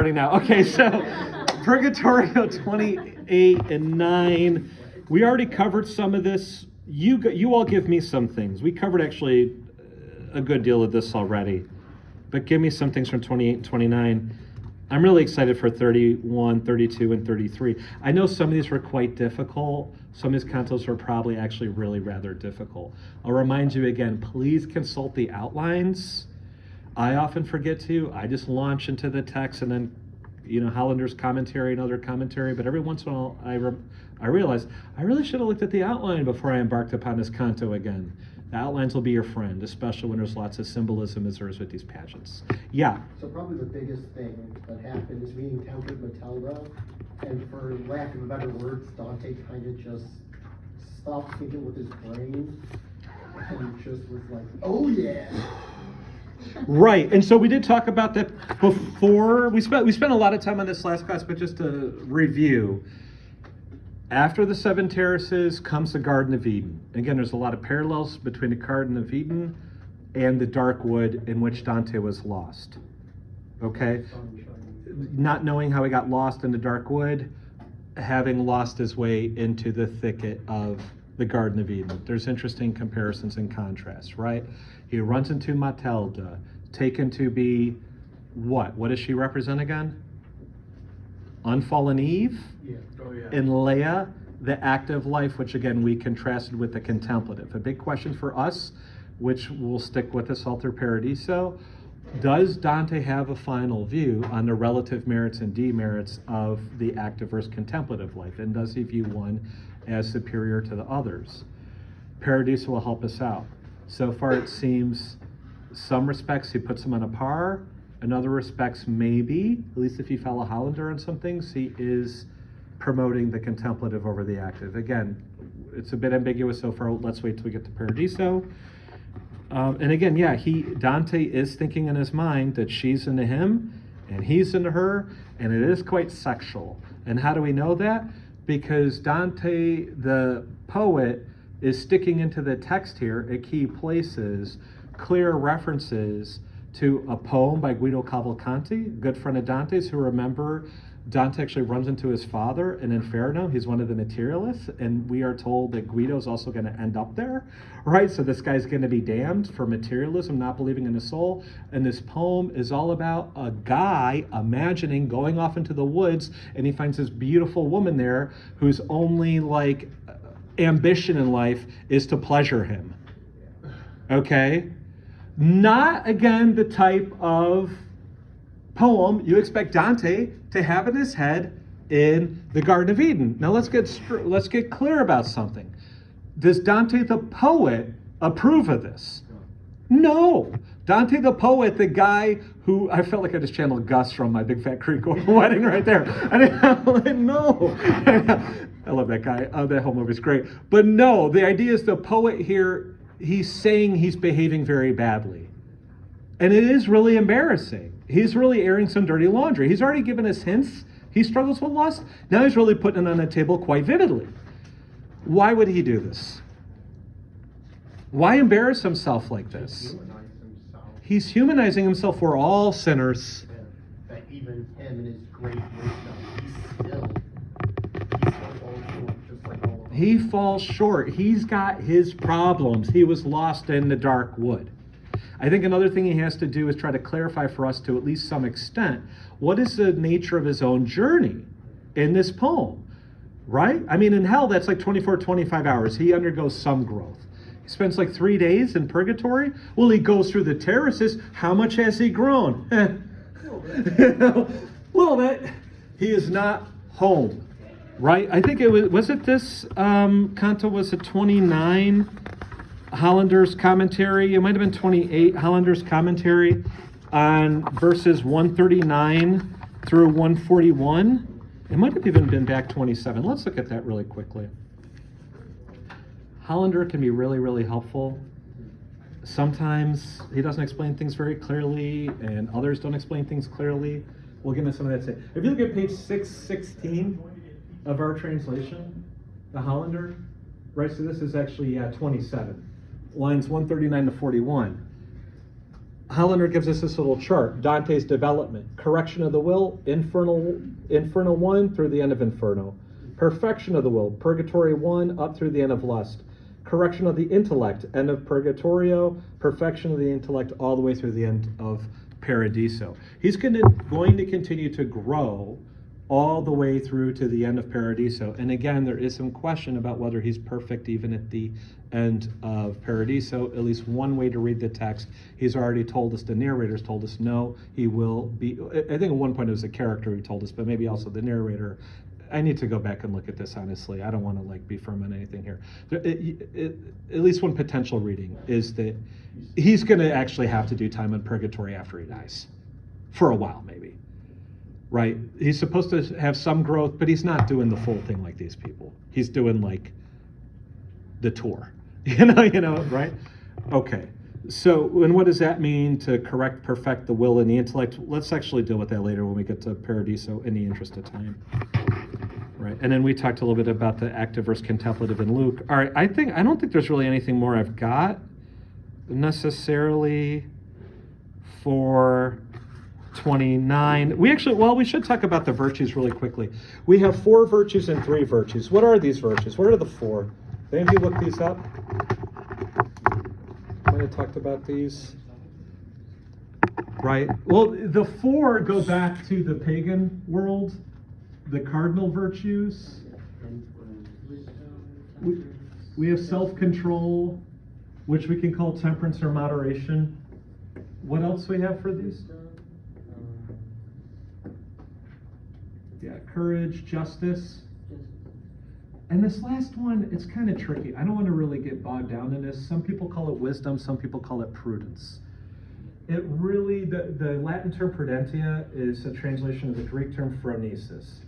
starting now. Okay, so Purgatorio 28 and 9. We already covered some of this. You all give me some things. We covered actually a good deal of this already. But give me some things from 28 and 29. I'm really excited for 31, 32, and 33. I know some of these were quite difficult. Some of these cantos were probably actually really rather difficult. I'll remind you again, please consult the outlines. I often forget to. I just launch into the text and then, Hollander's commentary and other commentary. But every once in a while, I realize I really should have looked at the outline before I embarked upon this canto again. The outlines will be your friend, especially when there's lots of symbolism as there is with these pageants. Yeah? So probably the biggest thing that happened is meeting Tempered Matilda, and for lack of a better words, Dante kind of just stopped thinking with his brain and just was like, oh yeah. Right, and so we did talk about that before. We spent a lot of time on this last class, but just to review. After the seven terraces comes the Garden of Eden. Again, there's a lot of parallels between the Garden of Eden and the dark wood in which Dante was lost. Okay? Not knowing how he got lost in the dark wood, having lost his way into the thicket of the Garden of Eden. There's interesting comparisons and contrasts, right? He runs into Matilda, taken to be what? What does she represent again? Unfallen Eve? Yeah. Oh, yeah. And Leah, the active life, which again we contrasted with the contemplative. A big question for us, which will stick with us all through Paradiso, does Dante have a final view on the relative merits and demerits of the active versus contemplative life? And does he view one as superior to the others? Paradiso will help us out. So far it seems some respects he puts them on a par. In other respects, maybe, at least if you follow Hollander on some things, he is promoting the contemplative over the active. Again, it's a bit ambiguous so far. Let's wait till we get to Paradiso. And again, yeah, Dante is thinking in his mind that she's into him and he's into her, and it is quite sexual. And how do we know that? Because Dante, the poet, is sticking into the text here at key places, clear references to a poem by Guido Cavalcanti, good friend of Dante's, who, remember, Dante actually runs into his father in Inferno. He's one of the materialists, and we are told that Guido's also going to end up there, right? So this guy's going to be damned for materialism, not believing in the soul. And this poem is all about a guy imagining going off into the woods, and he finds this beautiful woman there whose only ambition in life is to pleasure him. Okay? Not, again, the type of poem you expect Dante to have in his head in the Garden of Eden. Now let's get clear about something. Does Dante the poet approve of this? No. Dante the poet, the guy who, I felt like I just channeled Gus from My Big Fat Greek Wedding right there. No. I love that guy. That whole movie's great. But no, the idea is the poet here, he's saying he's behaving very badly. And it is really embarrassing. He's really airing some dirty laundry. He's already given us hints. He struggles with lust. Now he's really putting it on the table quite vividly. Why would he do this? Why embarrass himself like this? He's humanizing himself. We're all sinners. That even him in his great wisdom, he still falls short, just like all of us. He falls short. He's got his problems. He was lost in the dark wood. I think another thing he has to do is try to clarify for us to at least some extent, what is the nature of his own journey in this poem, right? I mean, in hell, that's like 24, 25 hours. He undergoes some growth. He spends 3 days in purgatory. Well, he goes through the terraces. How much has he grown? Well, he is not home, right? I think was it this canto, was it 29? Hollander's commentary, it might have been 28, Hollander's commentary on verses 139 through 141. It might have even been back 27. Let's look at that really quickly. Hollander can be really, really helpful. Sometimes he doesn't explain things very clearly, and others don't explain things clearly. We'll get into some of that. If you look at page 616 of our translation, the Hollander, right, so this is actually 27. Lines 139 to 41. Hollander gives us this little chart, Dante's development. Correction of the will, Inferno 1 through the end of Inferno. Perfection of the will, Purgatorio 1 up through the end of Lust. Correction of the intellect, end of Purgatorio. Perfection of the intellect all the way through the end of Paradiso. He's going to continue to grow all the way through to the end of Paradiso. And again, there is some question about whether he's perfect even at the end of Paradiso. At least one way to read the text, he's already told us, the narrator's told us, no, he will be. I think at one point it was a character who told us, but maybe also the narrator. I need to go back and look at this, honestly. I don't want to be firm on anything here. At least one potential reading is that he's going to actually have to do time in purgatory after he dies. For a while, maybe. Right? He's supposed to have some growth, but he's not doing the full thing like these people. He's doing the tour. You know, right? Okay. So, and what does that mean to perfect the will and the intellect? Let's actually deal with that later when we get to Paradiso in the interest of time. Right. And then we talked a little bit about the active versus contemplative in Luke. All right, I don't think there's really anything more I've got necessarily for 29. We should talk about the virtues really quickly. We have 4 virtues and 3 virtues. What are these virtues? What are the 4? Any of you look these up? Might have talked about these. Right. Well, the 4 go back to the pagan world. The cardinal virtues. We have self-control, which we can call temperance or moderation. What else we have for these? Yeah, courage, justice. And this last one, it's kind of tricky. I don't want to really get bogged down in this. Some people call it wisdom, some people call it prudence. It really, the Latin term prudentia is a translation of the Greek term phronesis.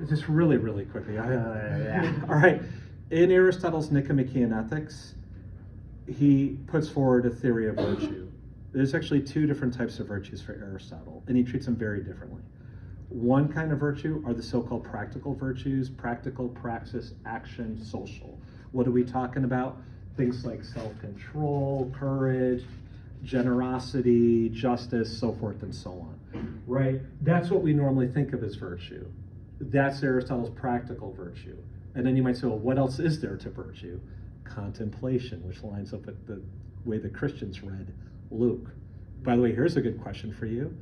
Just really, really quickly. All right. In Aristotle's Nicomachean Ethics, he puts forward a theory of virtue. There's actually 2 different types of virtues for Aristotle, and he treats them very differently. One kind of virtue are the so-called practical virtues: practical, praxis, action, social. What are we talking about? Things like self-control, courage, generosity, justice, so forth and so on. Right? That's what we normally think of as virtue. That's Aristotle's practical virtue. And then you might say, well, what else is there to virtue? Contemplation, which lines up with the way the Christians read Luke. By the way, here's a good question for you.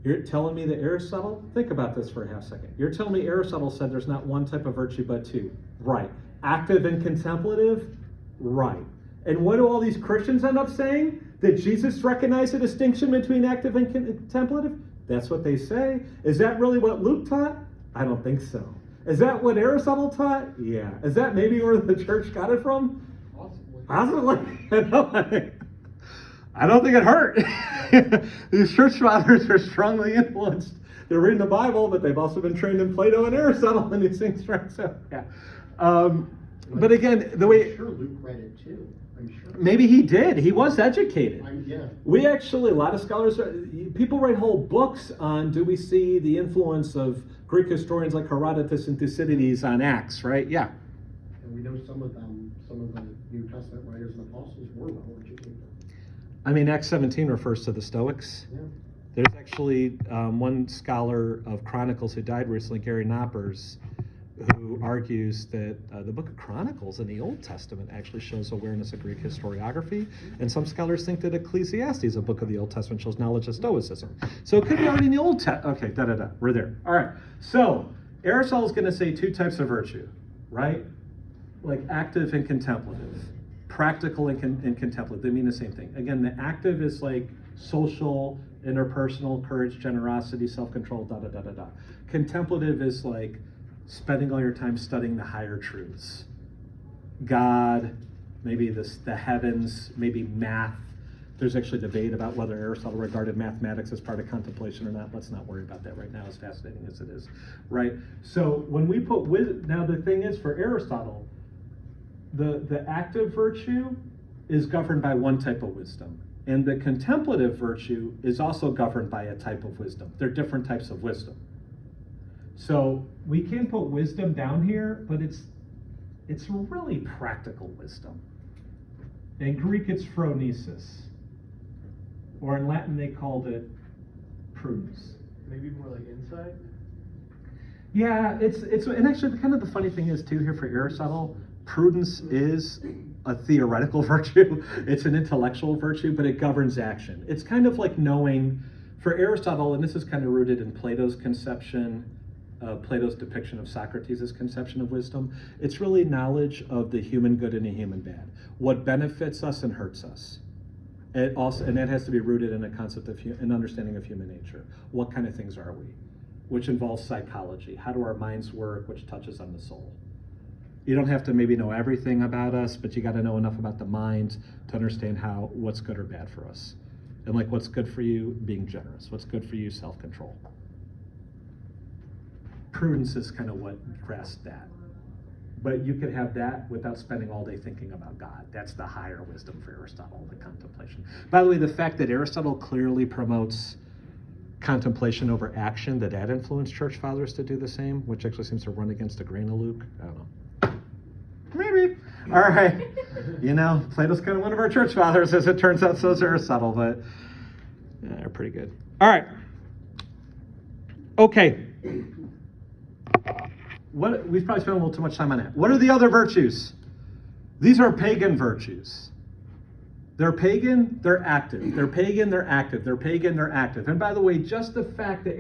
You're telling me that Aristotle, think about this for a half second. You're telling me Aristotle said there's not one type of virtue but 2. Right. Active and contemplative? Right. And what do all these Christians end up saying? That Jesus recognized a distinction between active and contemplative? That's what they say. Is that really what Luke taught? I don't think so. Is that what Aristotle taught? Yeah. Is that maybe where the church got it from? Possibly. I don't think it hurt. These church fathers are strongly influenced. They're reading the Bible, but they've also been trained in Plato and Aristotle and these things, right? So, yeah. But again, the way... I'm sure Luke read it too. I'm sure. Maybe he did. He was educated. Yeah. We actually, a lot of scholars, people write whole books on, do we see the influence of Greek historians like Herodotus and Thucydides on Acts, right? Yeah. And we know some of the New Testament writers and apostles were well educated. I mean, Acts 17 refers to the Stoics. Yeah. There's actually one scholar of Chronicles who died recently, Gary Knoppers, who argues that the book of Chronicles in the Old Testament actually shows awareness of Greek historiography, and some scholars think that Ecclesiastes, a book of the Old Testament, shows knowledge of Stoicism. So it could be already in the Old Testament. Okay, we're there. All right, so Aristotle's going to say 2 types of virtue, right? Like active and contemplative. Practical and contemplative, they mean the same thing. Again, the active is like social, interpersonal, courage, generosity, self-control, da-da-da-da-da. Contemplative is like spending all your time studying the higher truths. God, maybe the heavens, maybe math. There's actually debate about whether Aristotle regarded mathematics as part of contemplation or not. Let's not worry about that right now, as fascinating as it is, right? So when we put now the thing is, for Aristotle, the active virtue is governed by one type of wisdom, and the contemplative virtue is also governed by a type of wisdom. They're different types of wisdom. So we can put wisdom down here, but it's really practical wisdom. In Greek, it's phronesis. or in Latin they called it prudence. Maybe more like insight? Yeah, it's and actually kind of the funny thing is too here for Aristotle, prudence is a theoretical virtue. It's an intellectual virtue, but it governs action. It's kind of like knowing, for Aristotle, and this is kind of rooted in Plato's conception, Plato's depiction of Socrates' conception of wisdom. It's really knowledge of the human good and the human bad, what benefits us and hurts us. It also, and that has to be rooted in a concept of an understanding of human nature. What kind of things are we? Which involves psychology. How do our minds work, which touches on the soul? You don't have to maybe know everything about us, but you got to know enough about the mind to understand what's good or bad for us. And like what's good for you, being generous. What's good for you, self-control. Prudence is kind of what grasps that. But you could have that without spending all day thinking about God. That's the higher wisdom for Aristotle, the contemplation. By the way, the fact that Aristotle clearly promotes contemplation over action, that influenced church fathers to do the same, which actually seems to run against the grain of Luke. I don't know. Maybe. All right. Plato's kind of one of our church fathers, as it turns out, so is Aristotle, but yeah, they're pretty good. All right. Okay. We've probably spent a little too much time on that. What are the other virtues? These are pagan virtues. They're pagan, they're active. They're pagan, they're active. They're pagan, they're active. And by the way, just the fact that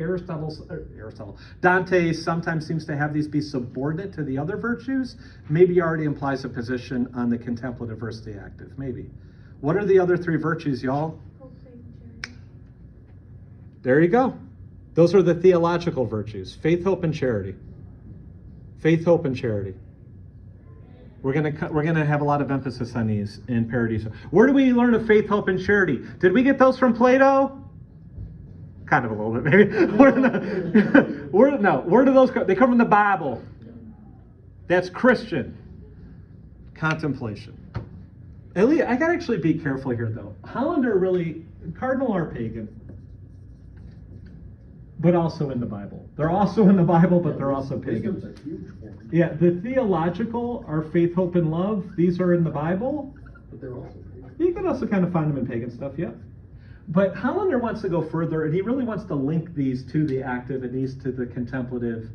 Dante sometimes seems to have these be subordinate to the other virtues, maybe already implies a position on the contemplative versus the active. Maybe. What are the other three virtues, y'all? There you go. Those are the theological virtues. Faith, hope, and charity. Faith, hope, and charity. We're gonna have a lot of emphasis on these in Paradiso. Where do we learn of faith, hope, and charity? Did we get those from Plato? Kind of a little bit, maybe. Where do those come? They come from the Bible. That's Christian contemplation. Elia, I gotta actually be careful here, though. Hollander Cardinal are pagan, but also in the Bible. They're also in the Bible, but they're also pagan. Wisdom's a huge one. Yeah, the theological are faith, hope, and love. These are in the Bible. But they're also pagan. You can also kind of find them in pagan stuff, yeah. But Hollander wants to go further, and he really wants to link these to the active and these to the contemplative,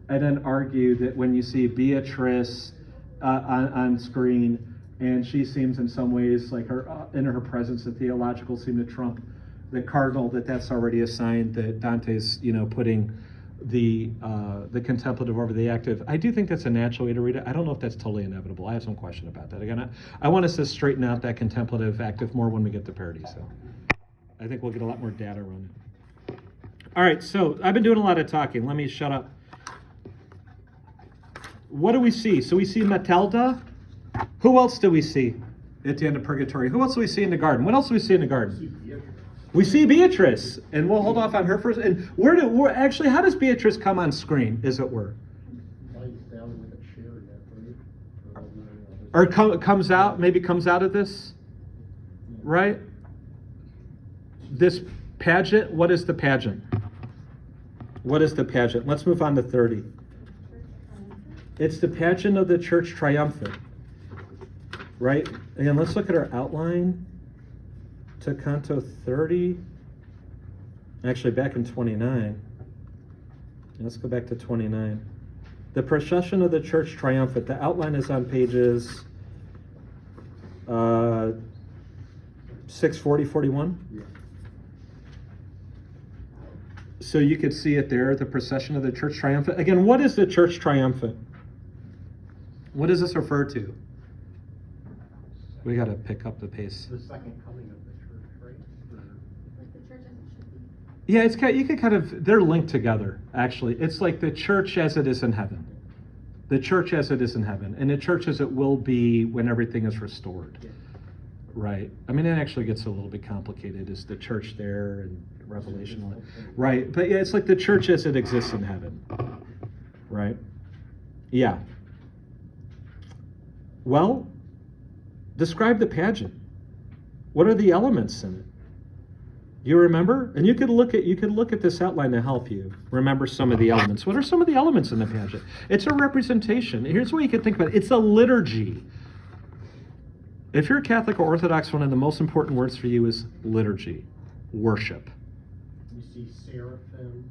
and then argue that when you see Beatrice on screen, and she seems in some ways like in her presence, the theological seem to trump the cardinal, that's already a sign that Dante's putting the contemplative over the active. I do think that's a natural way to read it. I don't know if that's totally inevitable. I have some question about that. Again, I want us to straighten out that contemplative active more when we get to Paradiso. I think we'll get a lot more data around it. All right, so I've been doing a lot of talking. Let me shut up. What do we see? So we see Matilda. Who else do we see at the end of Purgatorio? Who else do we see in the garden? What else do we see in the garden? We see Beatrice, and we'll hold off on her first. And actually, how does Beatrice come on screen, as it were? Lies down with a chair in that, right? Or comes out of this, right? This pageant, what is the pageant? What is the pageant? Let's move on to 30. It's the pageant of the church triumphant, right? Again, let's look at our outline to Canto 30. Actually, back in 29. Let's go back to 29. The procession of the church triumphant. The outline is on pages 640, 41. Yeah. So you could see it there, the procession of the church triumphant. Again, what is the church triumphant? What does this refer to? We got to pick up the pace. The second coming of the church, right? Like the church as it should be. Yeah, it's you could kind of, they're linked together, actually. It's like the church as it is in heaven. The church as it is in heaven. And the church as it will be when everything is restored. Yeah. Right. I mean, it actually gets a little bit complicated. Is the church there and Revelation? Right. But yeah, it's like the church as it exists in heaven. Right? Yeah. Well, describe the pageant. What are the elements in it? You remember? And you could look at this outline to help you remember some of the elements. What are some of the elements in the pageant? It's a representation. Here's what you can think about it. It's a liturgy. If you're Catholic or Orthodox, one of the most important words for you is liturgy. worship. You see seraphim.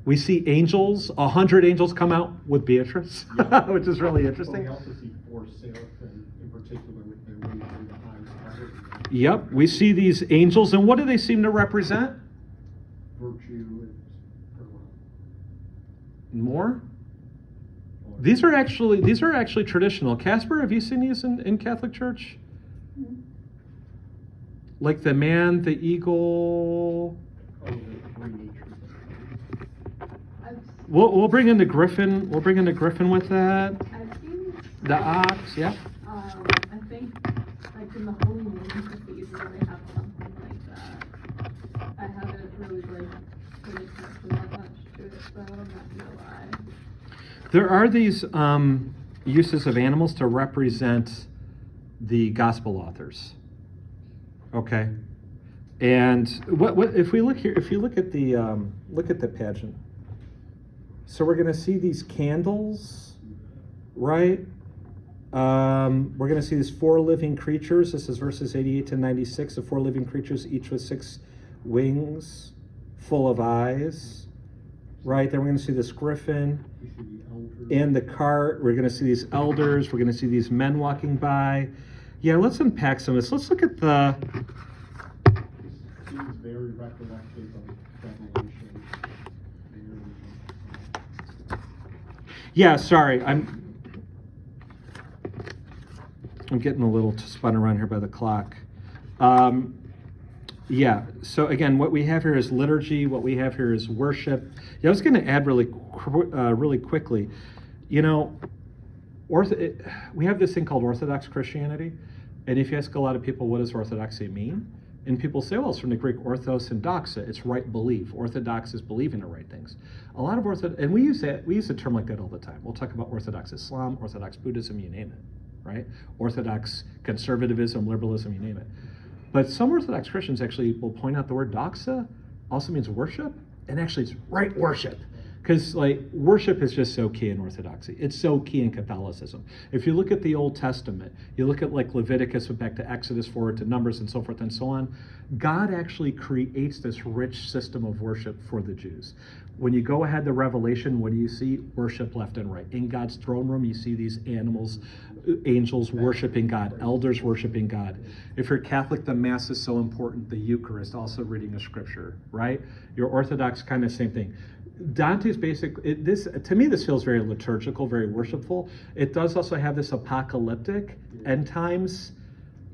We see angels, 100 angels come out with Beatrice, Yeah. which is really But interesting. we also see 4 seraphim in particular with their wings and the eyes covered. Yep, we see these angels, and what do they seem to represent? Virtue or More? or- These are actually traditional. Casper, have you seen these in Catholic Church? Mhm. Like the man, the eagle. Oh, the 3 natures. I've, We'll bring in the griffin. We'll bring in the griffin with that. I've seen, The ox, yeah. I think, like in the Holy Names cathedral, they have something like that. I haven't really like paid attention that much to it, so I'm not gonna lie. There are these uses of animals to represent the gospel authors. Okay, and what if we look here? If you look at the pageant, so we're going to see these candles, right? We're going to see these 4 living creatures. This is verses 88 to 96. The 4 living creatures, each with 6 wings, full of eyes. Right, then we're going to see this griffin. You see the elders. In the cart, we're going to see these elders. We're going to see these men walking by. Yeah, let's unpack some of this. Let's look at the. This seems very recollective of Revelation. Yeah, sorry, I'm getting a little spun around here by the clock. Yeah, so again, what we have here is liturgy. What we have here is worship. Yeah, I was going to add really quickly. You know, we have this thing called Orthodox Christianity, and if you ask a lot of people, what does Orthodoxy mean? And people say, well, it's from the Greek orthos and doxa. It's right belief. Orthodox is believing the right things. A lot of and we use a term like that all the time. We'll talk about Orthodox Islam, Orthodox Buddhism, you name it, right? Orthodox conservatism, liberalism, you name it. But some Orthodox Christians actually will point out the word doxa also means worship, and actually it's right worship. Because like worship is just so key in Orthodoxy. It's so key in Catholicism. If you look at the Old Testament, you look at like Leviticus, back to Exodus, forward to Numbers, and so forth and so on, God actually creates this rich system of worship for the Jews. When you go ahead to Revelation, what do you see? Worship left and right. In God's throne room, you see these animals, angels worshiping God, elders worshiping God. If you're Catholic, the Mass is so important. The Eucharist, also reading a scripture, right? You're Orthodox, kind of same thing. Dante's to me, this feels very liturgical, very worshipful. It does also have this apocalyptic end times,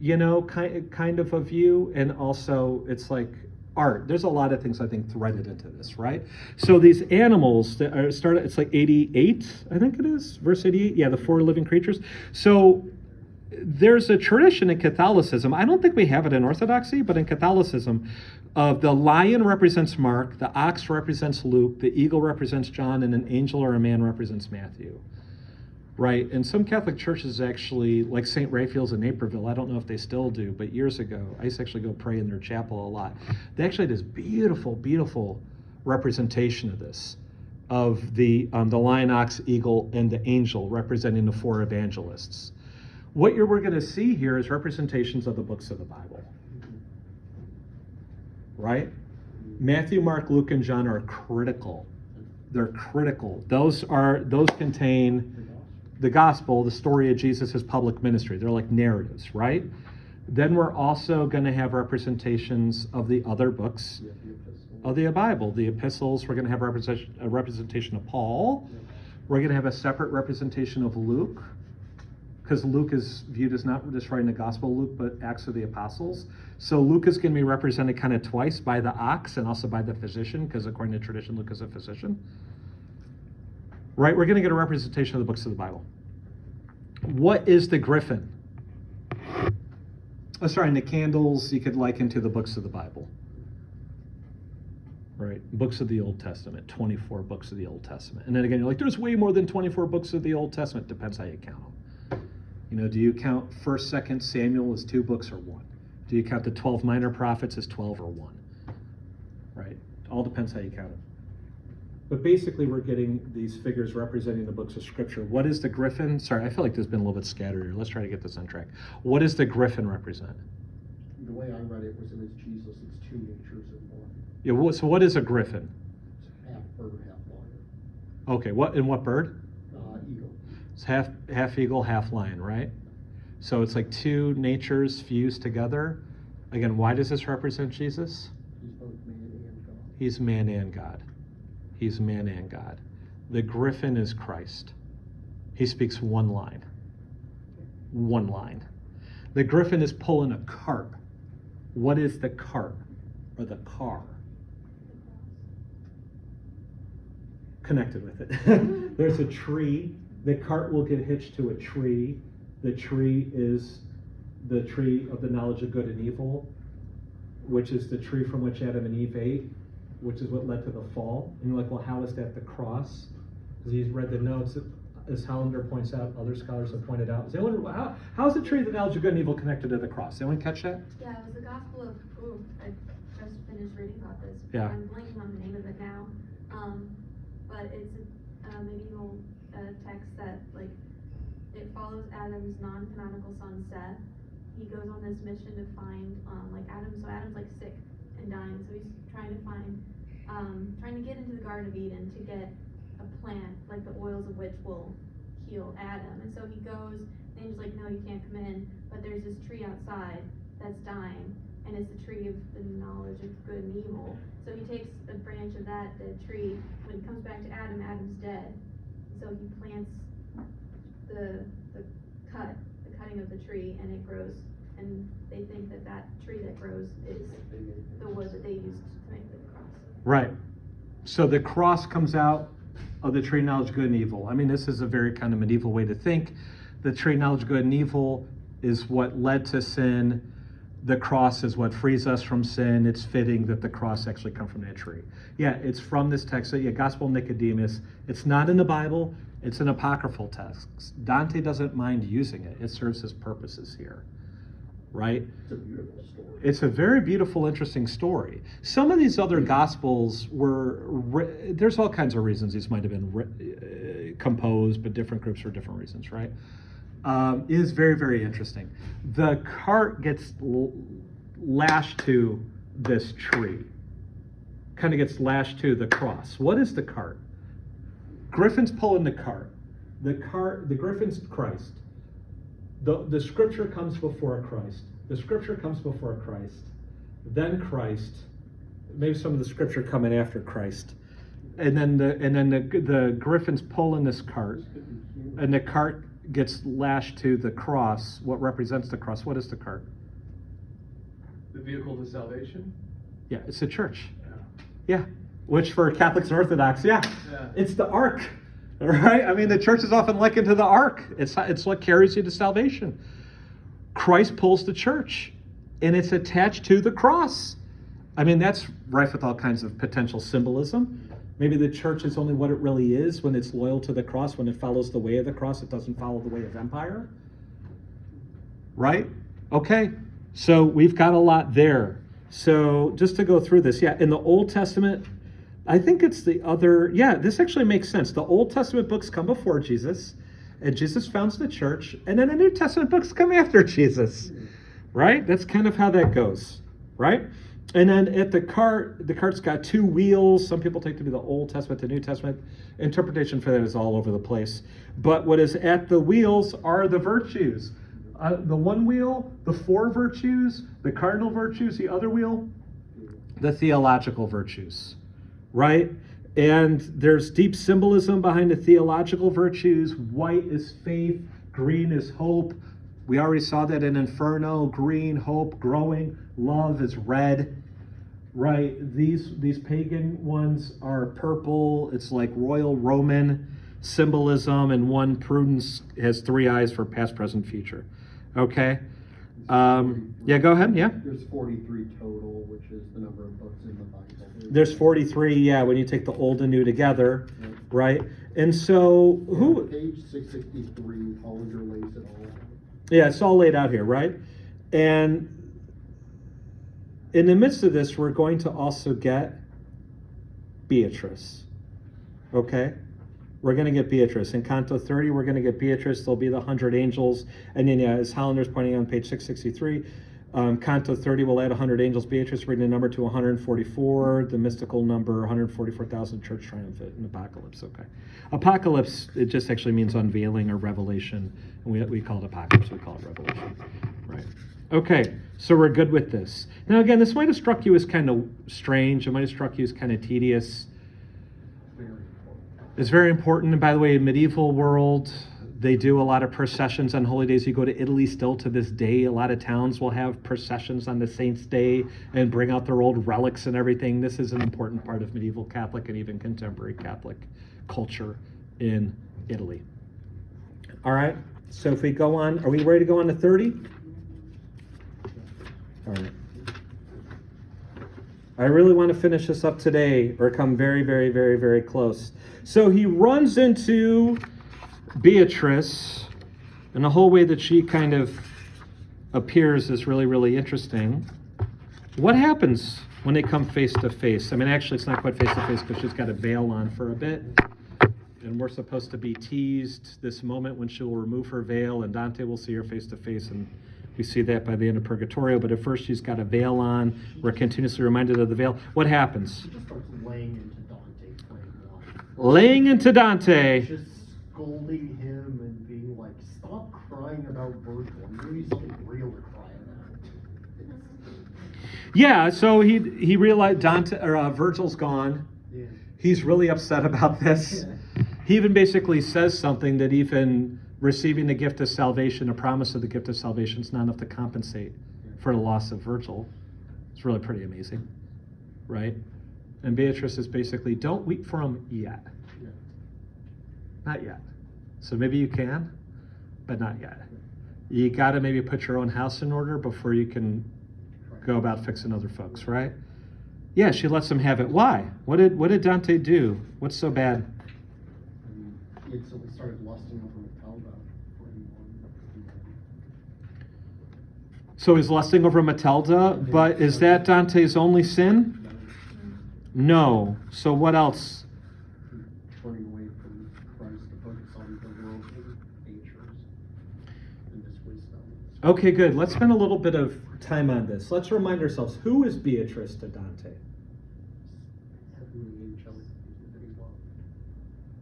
kind of a view, and also it's like art. There's a lot of things I think threaded into this, right? So these animals that are started, it's like 88, I think it is, verse 88. Yeah, the 4 living creatures. So there's a tradition in Catholicism. I don't think we have it in Orthodoxy, but in Catholicism, the lion represents Mark, the ox represents Luke, the eagle represents John, and an angel or a man represents Matthew. Right? And some Catholic churches actually, like St. Raphael's in Naperville, I don't know if they still do, but years ago, I used to actually go pray in their chapel a lot. They actually had this beautiful, beautiful representation of this, of the lion, ox, eagle, and the angel representing the 4 evangelists. What we're going to see here is representations of the books of the Bible. Right? Matthew, Mark, Luke, and John are critical. They're critical. Those contain the gospel, the story of Jesus' public ministry. They're like narratives, right? Then we're also going to have representations of the other books of the Bible. The epistles, we're going to have a representation of Paul. We're going to have a separate representation of Luke, because Luke is viewed as not just writing the Gospel of Luke, but Acts of the Apostles. So Luke is going to be represented kind of twice, by the ox and also by the physician, because according to tradition, Luke is a physician. Right? We're going to get a representation of the books of the Bible. What is the griffin? And the candles you could liken to the books of the Bible. Right? Books of the Old Testament, 24 books of the Old Testament. And then again, you're like, there's way more than 24 books of the Old Testament. Depends how you count them. Do you count 1st, 2nd Samuel as 2 books or 1? Do you count the 12 minor prophets as 12 or 1? Right? All depends how you count them. But basically, we're getting these figures representing the books of Scripture. What is the griffin? Sorry, I feel like there's been a little bit scattered here. Let's try to get this on track. What does the griffin represent? the way I read it was it was Jesus, it's two natures in one. Yeah, so what is a griffin? It's half bird, half lion. Okay, what bird? Eagle. It's half eagle, half lion, right? So it's like two natures fused together. Again, why does this represent Jesus? He's both man and God. He's man and God. He's man and God. The griffin is Christ. He speaks one line. One line. The griffin is pulling a cart. What is the cart or the car? Connected with it. There's a tree. The cart will get hitched to a tree. The tree is the tree of the knowledge of good and evil, which is the tree from which Adam and Eve ate, which is what led to the fall. And you're like, well, how is that the cross? Because he's read the notes, as Hollander points out, other scholars have pointed out. How is the tree of the knowledge of good and evil connected to the cross? Anyone catch that? Yeah, it was the Gospel of, I just finished reading about this. Yeah. I'm blanking on the name of it now. But it's a medieval text that, like, it follows Adam's non-canonical son Seth. He goes on this mission to find, Adam's like sick and dying, so he's trying to get into the Garden of Eden to get a plant, like the oils of which will heal Adam. And so he goes, and he's like, no, you can't come in, but there's this tree outside that's dying, and it's the tree of the knowledge of good and evil. So he takes a branch of that dead tree. When he comes back to Adam, Adam's dead. So he plants the cutting of the tree, and it grows. And they think that tree that grows is the wood that they used to make the cross. Right. So the cross comes out of the tree of knowledge of good and evil. I mean, this is a very kind of medieval way to think. The tree of knowledge of good and evil is what led to sin. The cross is what frees us from sin. It's fitting that the cross actually come from that tree. Yeah, it's from this text. Yeah, Gospel of Nicodemus. It's not in the Bible. It's an apocryphal text. Dante doesn't mind using it. It serves his purposes here, right? It's a beautiful story. It's a very beautiful, interesting story. Some of these other Gospels there's all kinds of reasons these might have been composed, but different groups for different reasons, right? It is very, very interesting. The cart gets lashed to this tree, kind of gets lashed to the cross. What is the cart? Griffin's pulling the cart. The griffin's Christ. The scripture comes before Christ. The scripture comes before Christ. Then Christ. Maybe some of the scripture coming after Christ. And then the griffin's pulling this cart. And the cart gets lashed to the cross. What represents the cross? What is the cart? The vehicle to salvation? Yeah, it's the church. Yeah. Which for Catholics and Orthodox, yeah. It's the ark. Right? I mean, the church is often likened to the ark. It's what carries you to salvation. Christ pulls the church, and it's attached to the cross. I mean, that's rife with all kinds of potential symbolism. Maybe the church is only what it really is when it's loyal to the cross, when it follows the way of the cross. It doesn't follow the way of empire. Right? Okay. So we've got a lot there. So just to go through this, in the Old Testament, I think it's this actually makes sense. The Old Testament books come before Jesus, and Jesus founds the church, and then the New Testament books come after Jesus, right? That's kind of how that goes, right? And then at the cart's got two wheels. Some people take to be the Old Testament, the New Testament. Interpretation for that is all over the place. But what is at the wheels are the virtues. The one wheel, the four virtues, the cardinal virtues. The other wheel, the theological virtues. Right? And there's deep symbolism behind the theological virtues. White is faith, green is hope. We already saw that in Inferno. Green, hope, growing. Love is red. Right? These pagan ones are purple. It's like royal Roman symbolism, and one prudence has three eyes for past, present, future. Okay? Go ahead. Yeah. There's 43 total, which is the number of books in the Bible. There's 43, when you take the old and new together, right? And so, Page 663, Hollander lays it all out. Yeah, it's all laid out here, right? And in the midst of this, we're going to also get Beatrice, okay? We're going to get Beatrice. In Canto 30, we're going to get Beatrice. There'll be the 100 angels. And then, as Hollander's pointing out on page 663, Canto 30 will add 100 angels. Beatrice bring the number to 144. The mystical number 144,000. Church triumphant in Apocalypse. Okay. Apocalypse, it just actually means unveiling or revelation. And we call it Apocalypse. We call it Revelation. Right. Okay. So we're good with this. Now again, this might have struck you as kind of strange. It might have struck you as kind of tedious. Very important. It's very important. And by the way, in medieval world, they do a lot of processions on holy days. You go to Italy still to this day, a lot of towns will have processions on the saint's day and bring out their old relics and everything. This is an important part of medieval Catholic and even contemporary Catholic culture in Italy. All right, so if we go on, are we ready to go on to 30? All right. I really want to finish this up today or come very, very, very, very close. So he runs into Beatrice, and the whole way that she kind of appears is really, really interesting. What happens when they come face to face? I mean, actually, it's not quite face to face because she's got a veil on for a bit. And we're supposed to be teased this moment when she'll remove her veil, and Dante will see her face to face, and we see that by the end of Purgatorio. But at first, she's got a veil on. We're continuously reminded of the veil. What happens? She just starts laying into Dante playing one. Laying into Dante. Just scolding him and being like, stop crying about Virgil. I'm giving you something real to cry about. Yeah, so he realized Virgil's gone. Yeah. He's really upset about this. Yeah. He even basically says something that even receiving the gift of salvation, a promise of the gift of salvation, is not enough to compensate for the loss of Virgil. It's really pretty amazing, right? And Beatrice is basically, don't weep for him yet. Yeah. Not yet. So maybe you can, but not yet. You got to maybe put your own house in order before you can go about fixing other folks, right? Yeah, she lets him have it. Why? What did Dante do? What's so bad? He had suddenly started lusting over Matilda for anyone. So he's lusting over Matilda, but is that Dante's only sin? No. So what else? Turning away from Christ to focus on the worldly natures and his wisdom. Okay, good. Let's spend a little bit of time on this. Let's remind ourselves, who is Beatrice to Dante? Heavenly angelic figure that he loved.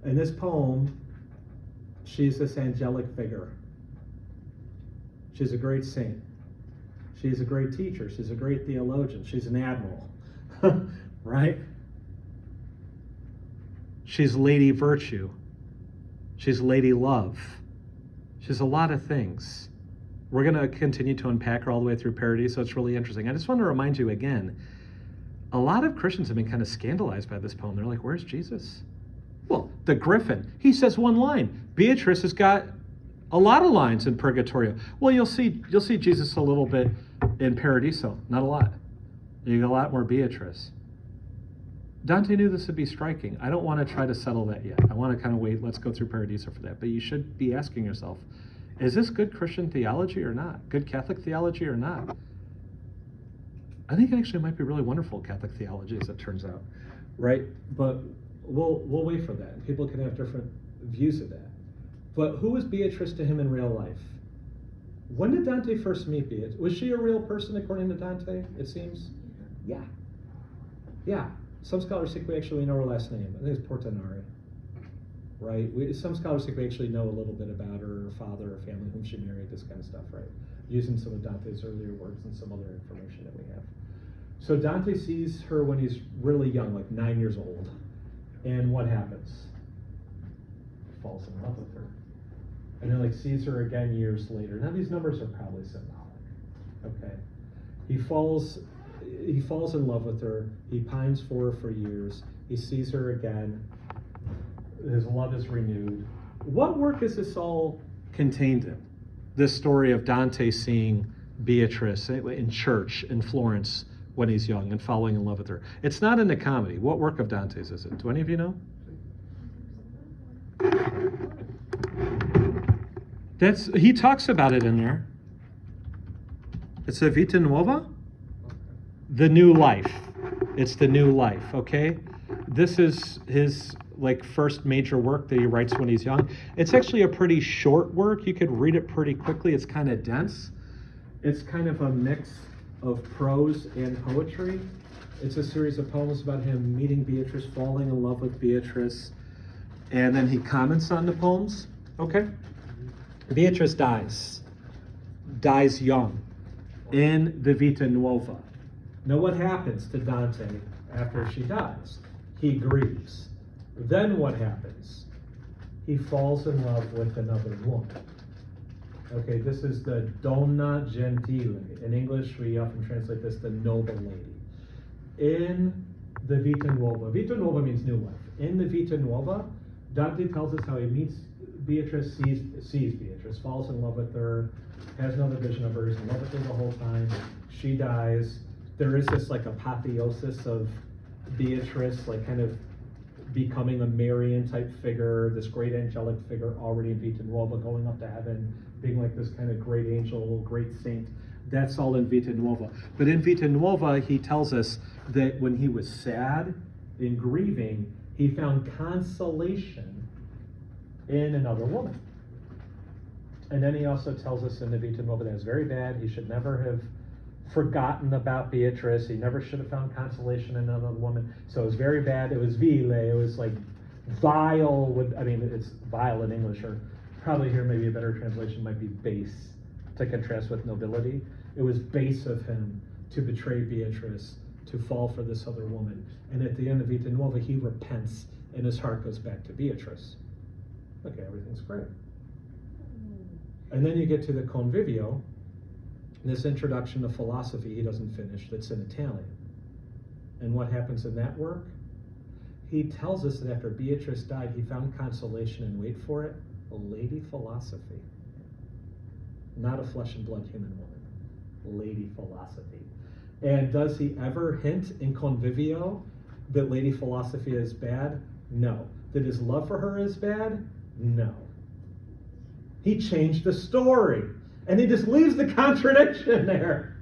In this poem, she's this angelic figure. She's a great saint. She's a great teacher. She's a great theologian. She's an admiral, right? She's Lady Virtue. She's Lady Love. She's a lot of things. We're going to continue to unpack her all the way through Parody, so it's really interesting. I just want to remind you again, a lot of Christians have been kind of scandalized by this poem. They're like, where's Jesus? Well, the Griffin, he says one line. Beatrice has got a lot of lines in Purgatorio. Well, you'll see Jesus a little bit in Paradiso, not a lot. You get a lot more Beatrice. Dante knew this would be striking. I don't want to try to settle that yet. I want to kind of wait. Let's go through Paradiso for that. But you should be asking yourself, is this good Christian theology or not? Good Catholic theology or not? I think it actually might be really wonderful Catholic theology, as it turns out, right? But we'll wait for that. People can have different views of that. But who was Beatrice to him in real life? When did Dante first meet Beatrice? Was she a real person according to Dante, it seems? Yeah. Yeah. Some scholars think we actually know her last name. I think it's Portinari. Right? Some scholars think we actually know a little bit about her father, her family, whom she married, this kind of stuff, right? Using some of Dante's earlier works and some other information that we have. So Dante sees her when he's really young, like 9 years old. And what happens? Falls in love with her. And then sees her again years later. Now these numbers are probably symbolic. Okay. He falls in love with her. He pines for her for years. He sees her again. His love is renewed. What work is this all contained in? This story of Dante seeing Beatrice in church in Florence when he's young and falling in love with her. It's not in the comedy. What work of Dante's is it? Do any of you know? He talks about it in there. It's a Vita Nuova. The new life. It's the new life, okay? This is his first major work that he writes when he's young. It's actually a pretty short work. You could read it pretty quickly. It's kind of dense. It's kind of a mix of prose and poetry. It's a series of poems about him meeting Beatrice, falling in love with Beatrice, and then he comments on the poems. Okay? Beatrice dies young in the Vita Nuova. Now what happens to Dante after she dies? He grieves. Then what happens? He falls in love with another woman. Okay, this is the donna gentile. In English, we often translate this the noble lady. In the Vita Nuova means new life. In the Vita Nuova, Dante tells us how he meets Beatrice, sees Beatrice, falls in love with her, has another vision of her, he's in love with her the whole time. She dies. There is this like apotheosis of Beatrice, like kind of becoming a Marian type figure, this great angelic figure already in Vita Nuova, going up to heaven, being like this kind of great angel, great saint. That's all in Vita Nuova. But in Vita Nuova, he tells us that when he was sad and grieving, he found consolation in another woman. And then he also tells us in the Vita Nuova that it's very bad. He should never have forgotten about Beatrice. He never should have found consolation in another woman. So it was very bad. It was vile. It was like vile. It's vile in English, or probably here maybe a better translation might be base, to contrast with nobility. It was base of him to betray Beatrice, to fall for this other woman. And at the end of Vita Nuova, he repents and his heart goes back to Beatrice. Okay, everything's great. And then you get to the Convivio, this introduction to philosophy he doesn't finish, that's in Italian. And what happens in that work? He tells us that after Beatrice died, he found consolation in, wait for it, a lady philosophy. Not a flesh and blood human woman. Lady philosophy. And does he ever hint in Convivio that lady philosophy is bad? No. That his love for her is bad? No. He changed the story. And he just leaves the contradiction there.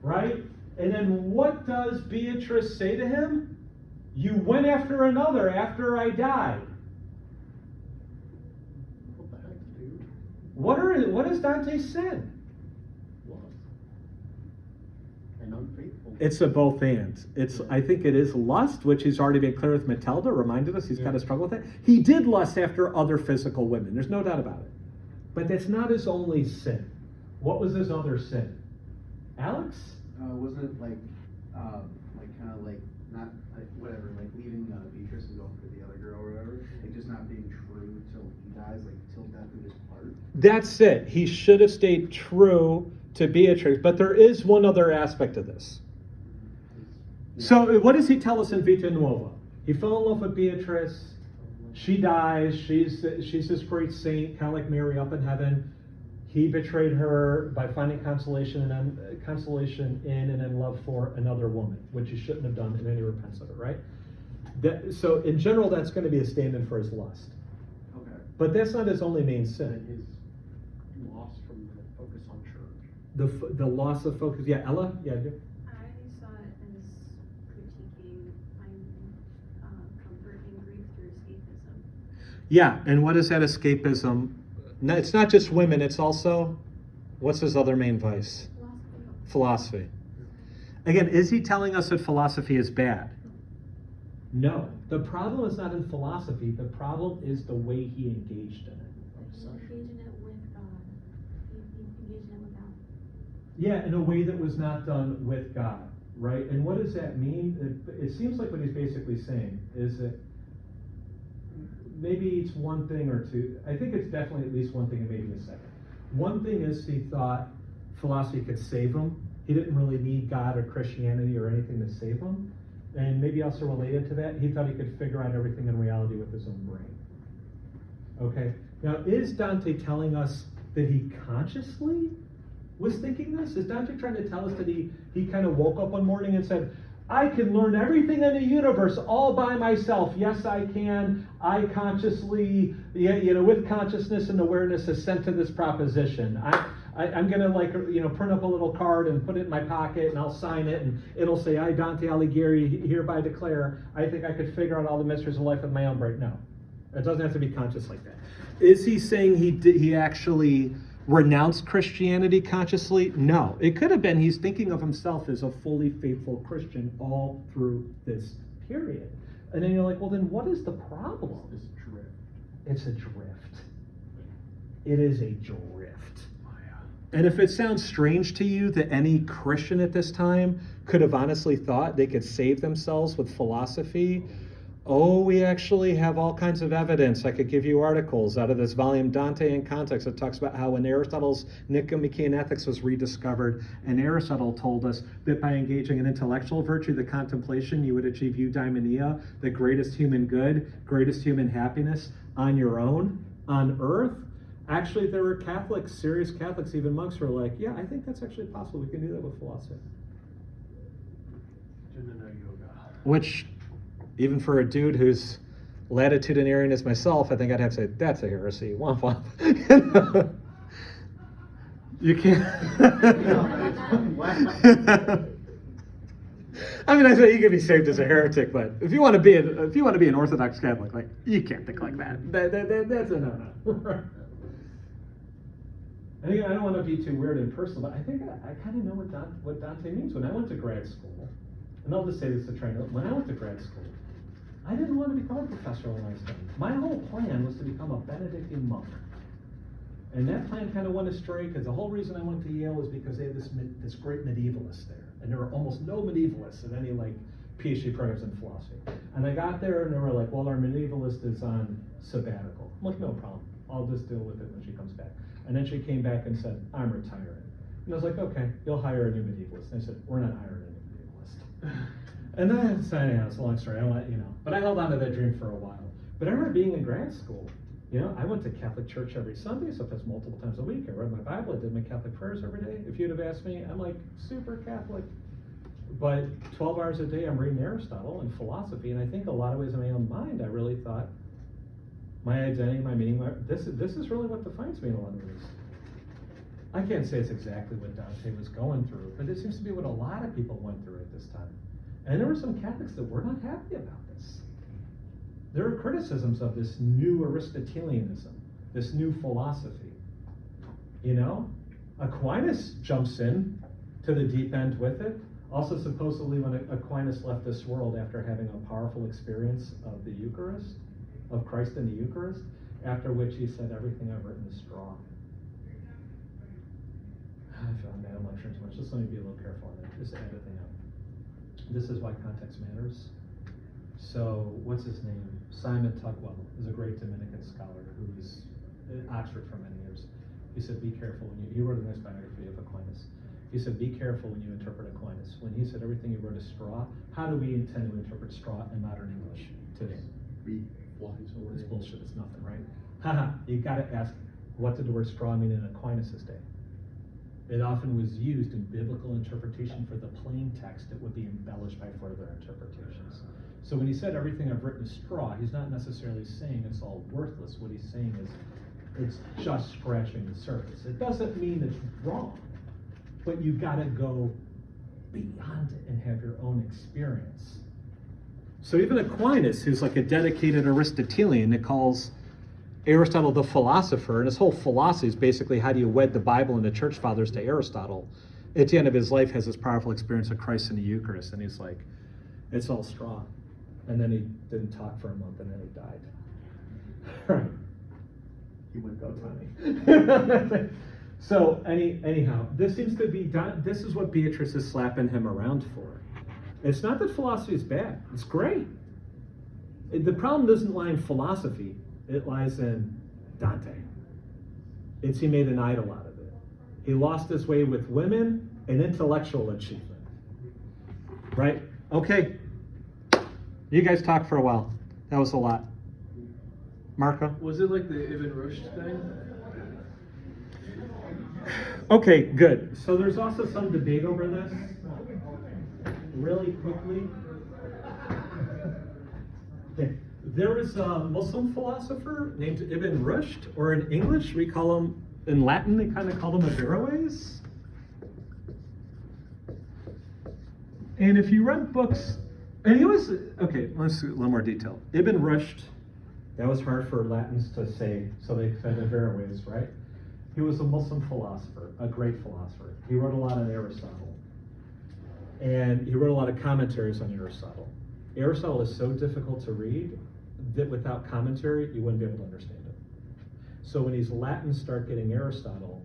Right? And then what does Beatrice say to him? You went after another after I died. What the heck, dude? What is Dante's sin? Love. And unfaithful. It's a both and. I think it is lust, which he's already been clear with Matilda, reminded us he's got to struggle with it. He did lust after other physical women. There's no doubt about it. But that's not his only sin. What was his other sin? Alex? Wasn't it like kind of like not like whatever, like leaving Beatrice and going for the other girl or whatever, like just not being true till he dies, like till death do this part. That's it. He should have stayed true to Beatrice. But there is one other aspect of this. So what does he tell us in Vita Nuova? He fell in love with Beatrice. She dies. She's this great saint, kind of like Mary up in heaven. He betrayed her by finding consolation in and then love for another woman, which he shouldn't have done, and then he repents of it, right? So in general, that's going to be a stand-in for his lust. Okay. But that's not his only main sin. And his loss from the focus on church. The loss of focus. Yeah, Ella? Yeah. I saw it as critiquing finding comfort and grief through escapism. Yeah, and what is that escapism? No, it's not just women, it's also, what's his other main vice? Philosophy. Again, is he telling us that philosophy is bad? No. The problem is not in philosophy, the problem is the way he engaged in it. He engaged in it with God. He engaged in it without. Yeah, in a way that was not done with God, right? And what does that mean? It seems like what he's basically saying is that maybe it's one thing or two. I think it's definitely at least one thing and maybe a second. One thing is he thought philosophy could save him. He didn't really need God or Christianity or anything to save him. And maybe also related to that, he thought he could figure out everything in reality with his own brain. Okay? Now, is Dante telling us that he consciously was thinking this? Is Dante trying to tell us that he kind of woke up one morning and said, I can learn everything in the universe all by myself. Yes, I can. I consciously, with consciousness and awareness, assent to this proposition. I'm going to print up a little card and put it in my pocket and I'll sign it and it'll say, I, Dante Alighieri, hereby declare, I think I could figure out all the mysteries of life with my own brain. No, it doesn't have to be conscious like that. Is he saying he actually renounced Christianity consciously? No. It could have been he's thinking of himself as a fully faithful Christian all through this period. And then you're like, well, then what is the problem? It's drift. It's a drift. It is a drift. And if it sounds strange to you that any Christian at this time could have honestly thought they could save themselves with philosophy, oh, we actually have all kinds of evidence. I could give you articles out of this volume, Dante in Context, that talks about how when Aristotle's Nicomachean Ethics was rediscovered, and Aristotle told us that by engaging in intellectual virtue, the contemplation, you would achieve eudaimonia, the greatest human good, greatest human happiness on your own, on earth. Actually, there were Catholics, serious Catholics, even monks, who were like, yeah, I think that's actually possible. We can do that with philosophy. Jnana yoga. Which, even for a dude who's latitudinarian as myself, I think I'd have to say, that's a heresy. Womp womp. You can't. I mean, I say you can be saved as a heretic, but if you want to be an Orthodox Catholic, like, you can't think like that. That's a no-no. And again, I don't want to be too weird and personal, but I think I kind of know what Dante means. When I went to grad school, and I'll just say this to try to, when I went to grad school, I didn't want to become a professor when I was done. My whole plan was to become a Benedictine monk. And that plan kind of went astray, because the whole reason I went to Yale was because they had this great medievalist there. And there were almost no medievalists in any PhD programs in philosophy. And I got there and they were like, well, our medievalist is on sabbatical. I'm like, no problem. I'll just deal with it when she comes back. And then she came back and said, I'm retiring. And I was like, okay, you'll hire a new medievalist. And I said, we're not hiring a new medievalist. And then, so anyhow, it's a long story. I want, but I held on to that dream for a while. But I remember being in grad school. I went to Catholic church every Sunday, sometimes multiple times a week. I read my Bible, I did my Catholic prayers every day. If you'd have asked me, I'm like super Catholic. But 12 hours a day, I'm reading Aristotle and philosophy, and I think a lot of ways in my own mind, I really thought, my identity, my meaning, this is really what defines me in a lot of ways. I can't say it's exactly what Dante was going through, but it seems to be what a lot of people went through at this time. And there were some Catholics that were not happy about this. There are criticisms of this new Aristotelianism, this new philosophy. Aquinas jumps in to the deep end with it. Also, supposedly, when Aquinas left this world after having a powerful experience of the Eucharist, of Christ in the Eucharist, after which he said, everything I've written is straw. I feel I'm bad, I'm lecturing too much. Just let me be a little careful on that. Just add a thing up. This is why context matters. So, what's his name? Simon Tugwell is a great Dominican scholar who's at Oxford for many years. He said, be careful when he wrote a nice biography of Aquinas. He said, be careful when you interpret Aquinas. When he said everything he wrote is straw, how do we intend to interpret straw in modern English today? It's bullshit, it's nothing, right? Haha, you gotta ask, what did the word straw mean in Aquinas' day? It often was used in biblical interpretation for the plain text that would be embellished by further interpretations. So when he said everything I've written is straw, he's not necessarily saying it's all worthless. What he's saying is it's just scratching the surface. It doesn't mean it's wrong, but you gotta go beyond it and have your own experience. So even Aquinas, who's like a dedicated Aristotelian, that calls Aristotle the philosopher, and his whole philosophy is basically how do you wed the Bible and the church fathers to Aristotle, at the end of his life has this powerful experience of Christ in the Eucharist, and he's like, it's all straw. And then he didn't talk for a month, and then he died. Right. He went go Tommy. So anyhow, this seems to be this is what Beatrice is slapping him around for. It's not that philosophy is bad. It's great. The problem doesn't lie in philosophy. It lies in Dante. It's he made an idol out of it. He lost his way with women and intellectual achievement. Right? Okay. You guys talk for a while. That was a lot. Marco? Was it like the Ibn Rushd thing? Okay, good. So there's also some debate over this. Really quickly. There was a Muslim philosopher named Ibn Rushd, or in English, we call him, in Latin, they kind of call him Averroes. And if you read books, and he was, okay, let's do a little more detail. Ibn Rushd, that was hard for Latins to say, so they said Averroes, right? He was a Muslim philosopher, a great philosopher. He wrote a lot on Aristotle. And he wrote a lot of commentaries on Aristotle. Aristotle is so difficult to read that without commentary, you wouldn't be able to understand it. So when these Latins start getting Aristotle,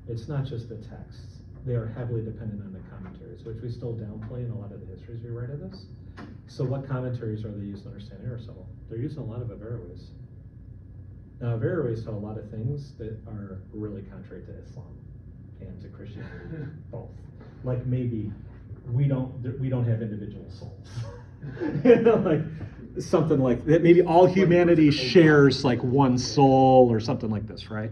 it's not just the texts. They are heavily dependent on the commentaries, which we still downplay in a lot of the histories we write of this. So what commentaries are they using to understand Aristotle? They're using a lot of Averroes. Now, Averroes taught a lot of things that are really contrary to Islam and to Christianity, both. Like maybe we don't have individual souls. You know, like something like that. Maybe all humanity shares like one soul or something like this, right?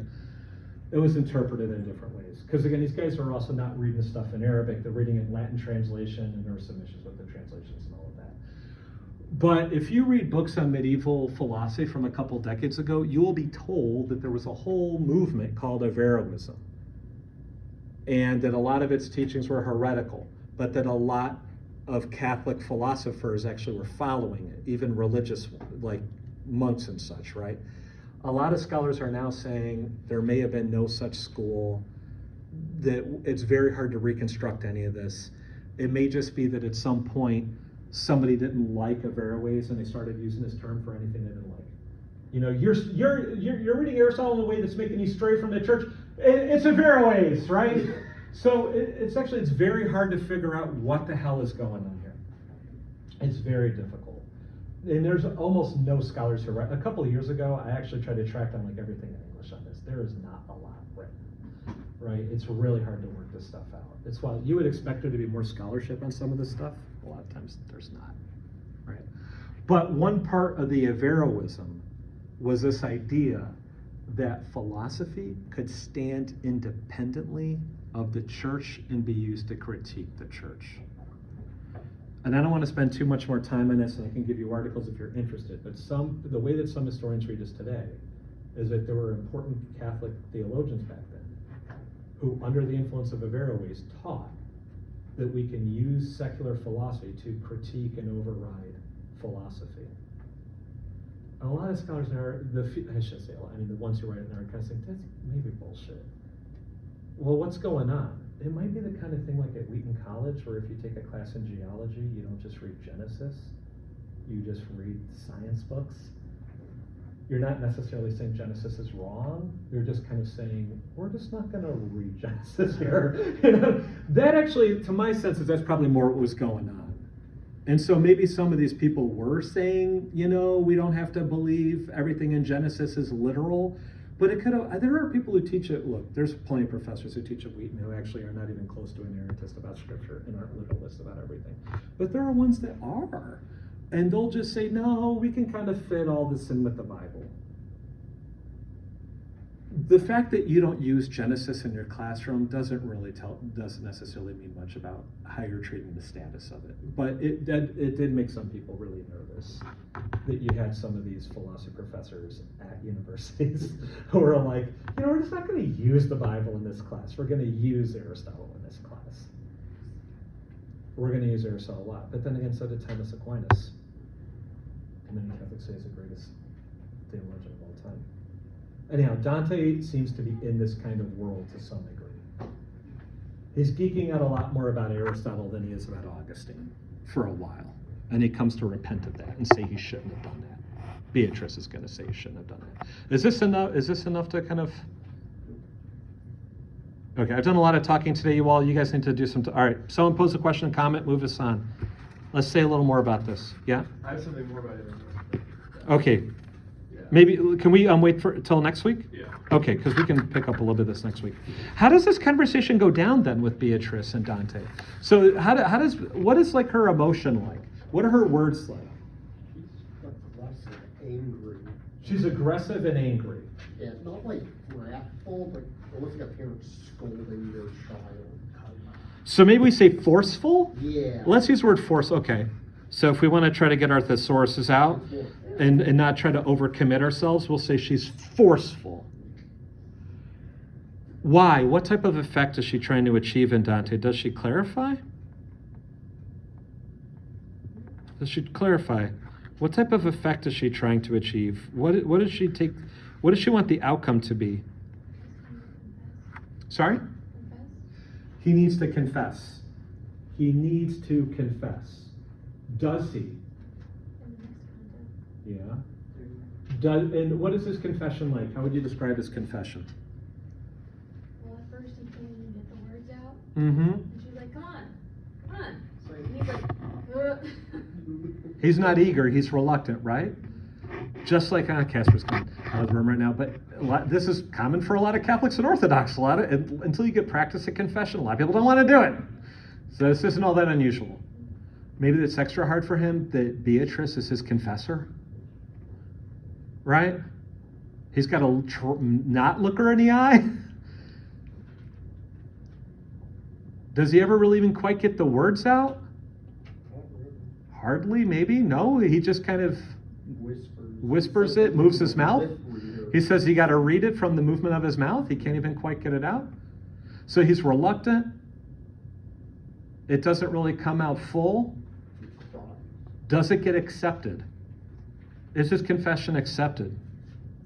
It was interpreted in different ways. Because again, these guys are also not reading the stuff in Arabic, they're reading it in Latin translation, and there were some issues with the translations and all of that. But if you read books on medieval philosophy from a couple decades ago, you will be told that there was a whole movement called Averroism. And that a lot of its teachings were heretical, but that a lot of Catholic philosophers actually were following it, even religious, like monks and such, right? A lot of scholars are now saying there may have been no such school, that it's very hard to reconstruct any of this. It may just be that at some point somebody didn't like Averroes and they started using this term for anything they didn't like. You know, you're reading Aristotle in a way that's making you stray from the church. It's Averroes, right? So it's very hard to figure out what the hell is going on here. It's very difficult. And there's almost no scholars who write. A couple of years ago, I actually tried to track down like everything in English on this. There is not a lot written, right? It's really hard to work this stuff out. It's why you would expect there to be more scholarship on some of this stuff. A lot of times there's not, right? But one part of the Averroism was this idea that philosophy could stand independently of the church and be used to critique the church. And I don't want to spend too much more time on this, and I can give you articles if you're interested, but the way that some historians read this today is that there were important Catholic theologians back then who, under the influence of Averroes, taught that we can use secular philosophy to critique and override philosophy. And a lot of scholars now, I shouldn't say a lot, I mean the ones who write it now are kind of saying, that's maybe bullshit. Well, what's going on? It might be the kind of thing like at Wheaton College, where if you take a class in geology, you don't just read Genesis, you just read science books. You're not necessarily saying Genesis is wrong, you're just kind of saying, we're just not going to read Genesis here. You know, that actually, to my senses, that's probably more what was going on. And so maybe some of these people were saying, you know, we don't have to believe everything in Genesis is literal. But it could have, there are people who teach it, look, there's plenty of professors who teach at Wheaton who actually are not even close to an inerrantist about scripture and aren't literalist about everything. But there are ones that are. And they'll just say, no, we can kind of fit all this in with the Bible. The fact that you don't use Genesis in your classroom doesn't necessarily mean much about how you're treating the status of it. But it did make some people really nervous that you had some of these philosophy professors at universities who are like, you know, we're just not going to use the Bible in this class. We're going to use Aristotle in this class. We're going to use Aristotle a lot. But then again, so did Thomas Aquinas. Many Catholics say he's the greatest theologian of all time. Anyhow, Dante seems to be in this kind of world to some degree. He's geeking out a lot more about Aristotle than he is about Augustine for a while. And he comes to repent of that and say he shouldn't have done that. Beatrice is going to say he shouldn't have done that. Is this enough to kind of... Okay, I've done a lot of talking today, you all. You guys need to do some... All right, someone pose a question, comment, move us on. Let's say a little more about this. Yeah? I have something more about it. Okay. Yeah. Maybe, can we wait till next week? Yeah. Okay, because we can pick up a little bit of this next week. How does this conversation go down then with Beatrice and Dante? So what is like her emotion like? What are her words like? She's aggressive, angry. She's aggressive and angry. Yeah, not like wrathful, but almost like a parent scolding their child. So maybe we say forceful? Yeah. Let's use the word force, okay. So if we want to try to get our thesauruses out and not try to overcommit ourselves, we'll say she's forceful. Why? What type of effect is she trying to achieve in Dante? Does she clarify? Does she clarify? What type of effect is she trying to achieve? What does she want the outcome to be? Sorry? Confess? He needs to confess. He needs to confess. Does he? In the next context. Yeah. And what is his confession like? How would you describe his confession? Well, at first he can't even get the words out. Mm-hmm. And she's like, come on. And he's like, He's not eager, he's reluctant, right? Just like Casper's coming out of the room right now, but this is common for a lot of Catholics and Orthodox. Until you get practice at confession, a lot of people don't want to do it. So this isn't all that unusual. Maybe it's extra hard for him that Beatrice is his confessor, right? He's got to not look her in the eye. Does he ever really even quite get the words out? Hardly, maybe. No, he just kind of whispers it, moves his mouth. He says you got to read it from the movement of his mouth. He can't even quite get it out. So he's reluctant. It doesn't really come out full. Does it get accepted? Is his confession accepted?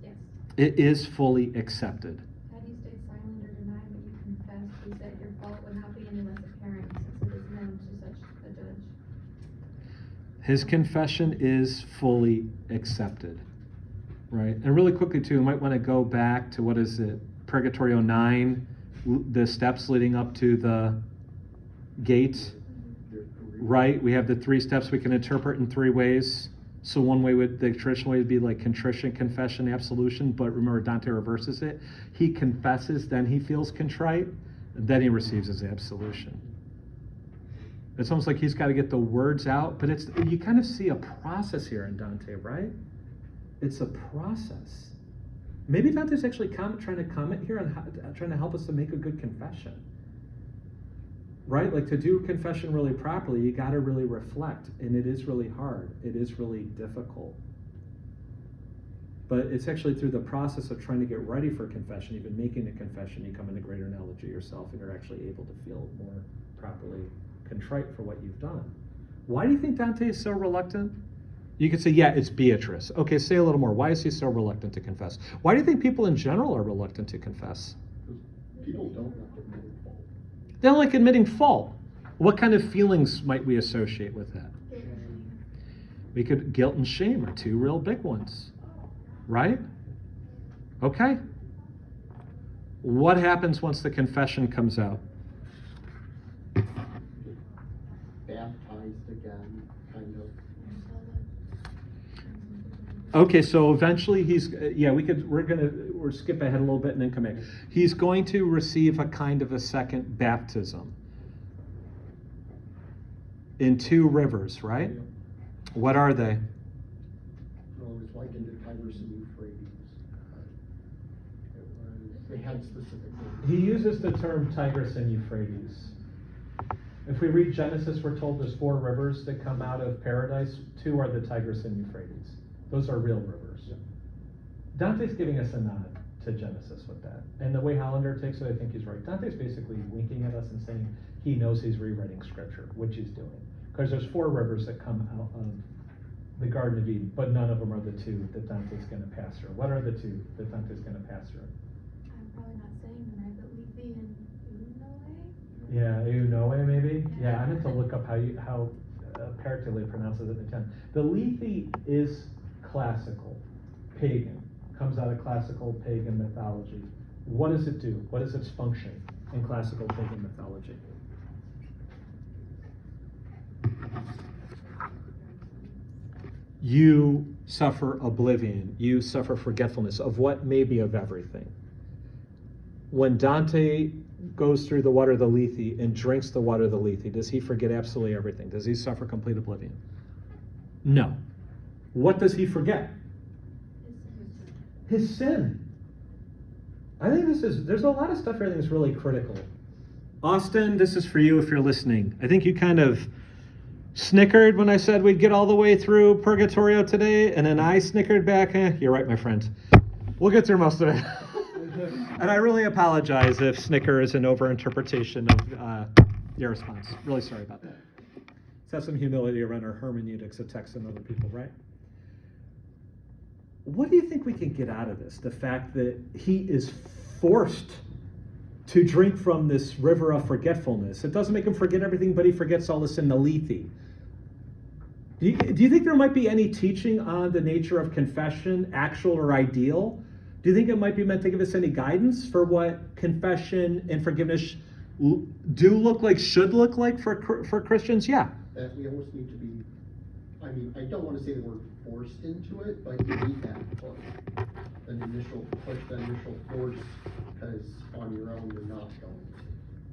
yes. It is fully accepted. Had you stayed silent or denied what you confessed, is that your fault would not be any less apparent, since it is known to such a judge. His confession is fully accepted, right? And really quickly too, we might want to go back to, what is it, Purgatorio 9, the steps leading up to the gate, right? We have the 3 steps we can interpret in 3 ways. So one way the traditional way would be like contrition, confession, absolution, but remember Dante reverses it. He confesses, then he feels contrite, and then he receives his absolution. It's almost like he's got to get the words out, but you kind of see a process here in Dante, right? It's a process. Maybe Dante's actually trying to comment here on trying to help us to make a good confession, right? Like to do confession really properly, you got to really reflect, and it is really hard. It is really difficult. But it's actually through the process of trying to get ready for confession, even making a confession, you come into greater knowledge of yourself, and you're actually able to feel more properly contrite for what you've done. Why do you think Dante is so reluctant? You could say, yeah, it's Beatrice. Okay, say a little more. Why is he so reluctant to confess? Why do you think people in general are reluctant to confess? People don't like admitting fault. They don't like admitting fault. What kind of feelings might we associate with that? Guilt and shame are 2 real big ones, right? Okay. What happens once the confession comes out? Baptized again, kind of. Okay, so eventually we're skip ahead a little bit and then come back. He's going to receive a kind of a second baptism in 2 rivers, right? Yeah. What are they? Well, it was like in the Tigris and Euphrates. They had specific names. He uses the term Tigris and Euphrates. If we read Genesis, we're told there's 4 rivers that come out of paradise. 2 are the Tigris and Euphrates. Those are real rivers. Yeah. Dante's giving us a nod to Genesis with that. And the way Hollander takes it, I think he's right. Dante's basically winking at us and saying he knows he's rewriting scripture, which he's doing. Because there's 4 rivers that come out of the Garden of Eden, but none of them are the 2 that Dante's going to pass through. What are the 2 that Dante's going to pass through? I'm probably not saying them right, but Lethe and Unoe? Yeah, Eunoe maybe? Yeah, I meant to look up how Pericles pronounces it in 10. The Lethe is classical, pagan, comes out of classical pagan mythology. What does it do? What is its function in classical pagan mythology? You suffer oblivion, you suffer forgetfulness of what may be of everything. When Dante goes through the water of the Lethe and drinks the water of the Lethe, does he forget absolutely everything? Does he suffer complete oblivion? No. What does he forget? His sin. I think there's a lot of stuff here that's really critical. Austin, this is for you if you're listening. I think you kind of snickered when I said we'd get all the way through Purgatorio today, and then I snickered back. You're right, my friend. We'll get through most of it. And I really apologize if snicker is an overinterpretation of your response. Really sorry about that. Let's have some humility around our hermeneutics of text and other people, right? What do you think we can get out of this? The fact that he is forced to drink from this river of forgetfulness. It doesn't make him forget everything, but he forgets all this in the lethe. Do you think there might be any teaching on the nature of confession, actual or ideal? Do you think it might be meant to give us any guidance for what confession and forgiveness do look like, should look like for Christians? Yeah. That we almost need to be, I mean, I don't want to say the word forced into it, but you need that push, an initial push, that initial force, because on your own, you're not going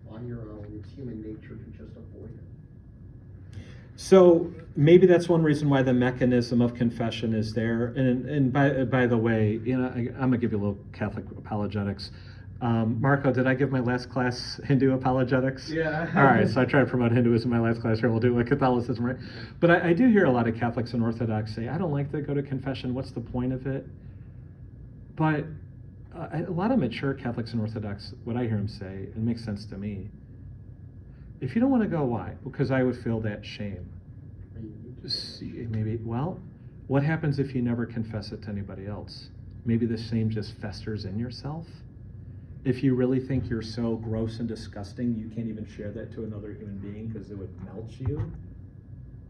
to. On your own, it's human nature to just avoid it. So maybe that's one reason why the mechanism of confession is there. And by the way, you know, I'm gonna give you a little Catholic apologetics. Marco, did I give my last class Hindu apologetics? Yeah. All right, so I try to promote Hinduism in my last class here. We'll do it with Catholicism, right? But I do hear a lot of Catholics and Orthodox say, I don't like to go to confession. What's the point of it? But a lot of mature Catholics and Orthodox, what I hear them say, it makes sense to me. If you don't want to go, why? Because I would feel that shame. Maybe, well, what happens if you never confess it to anybody else? Maybe the shame just festers in yourself. If you really think you're so gross and disgusting, you can't even share that to another human being because it would melt you.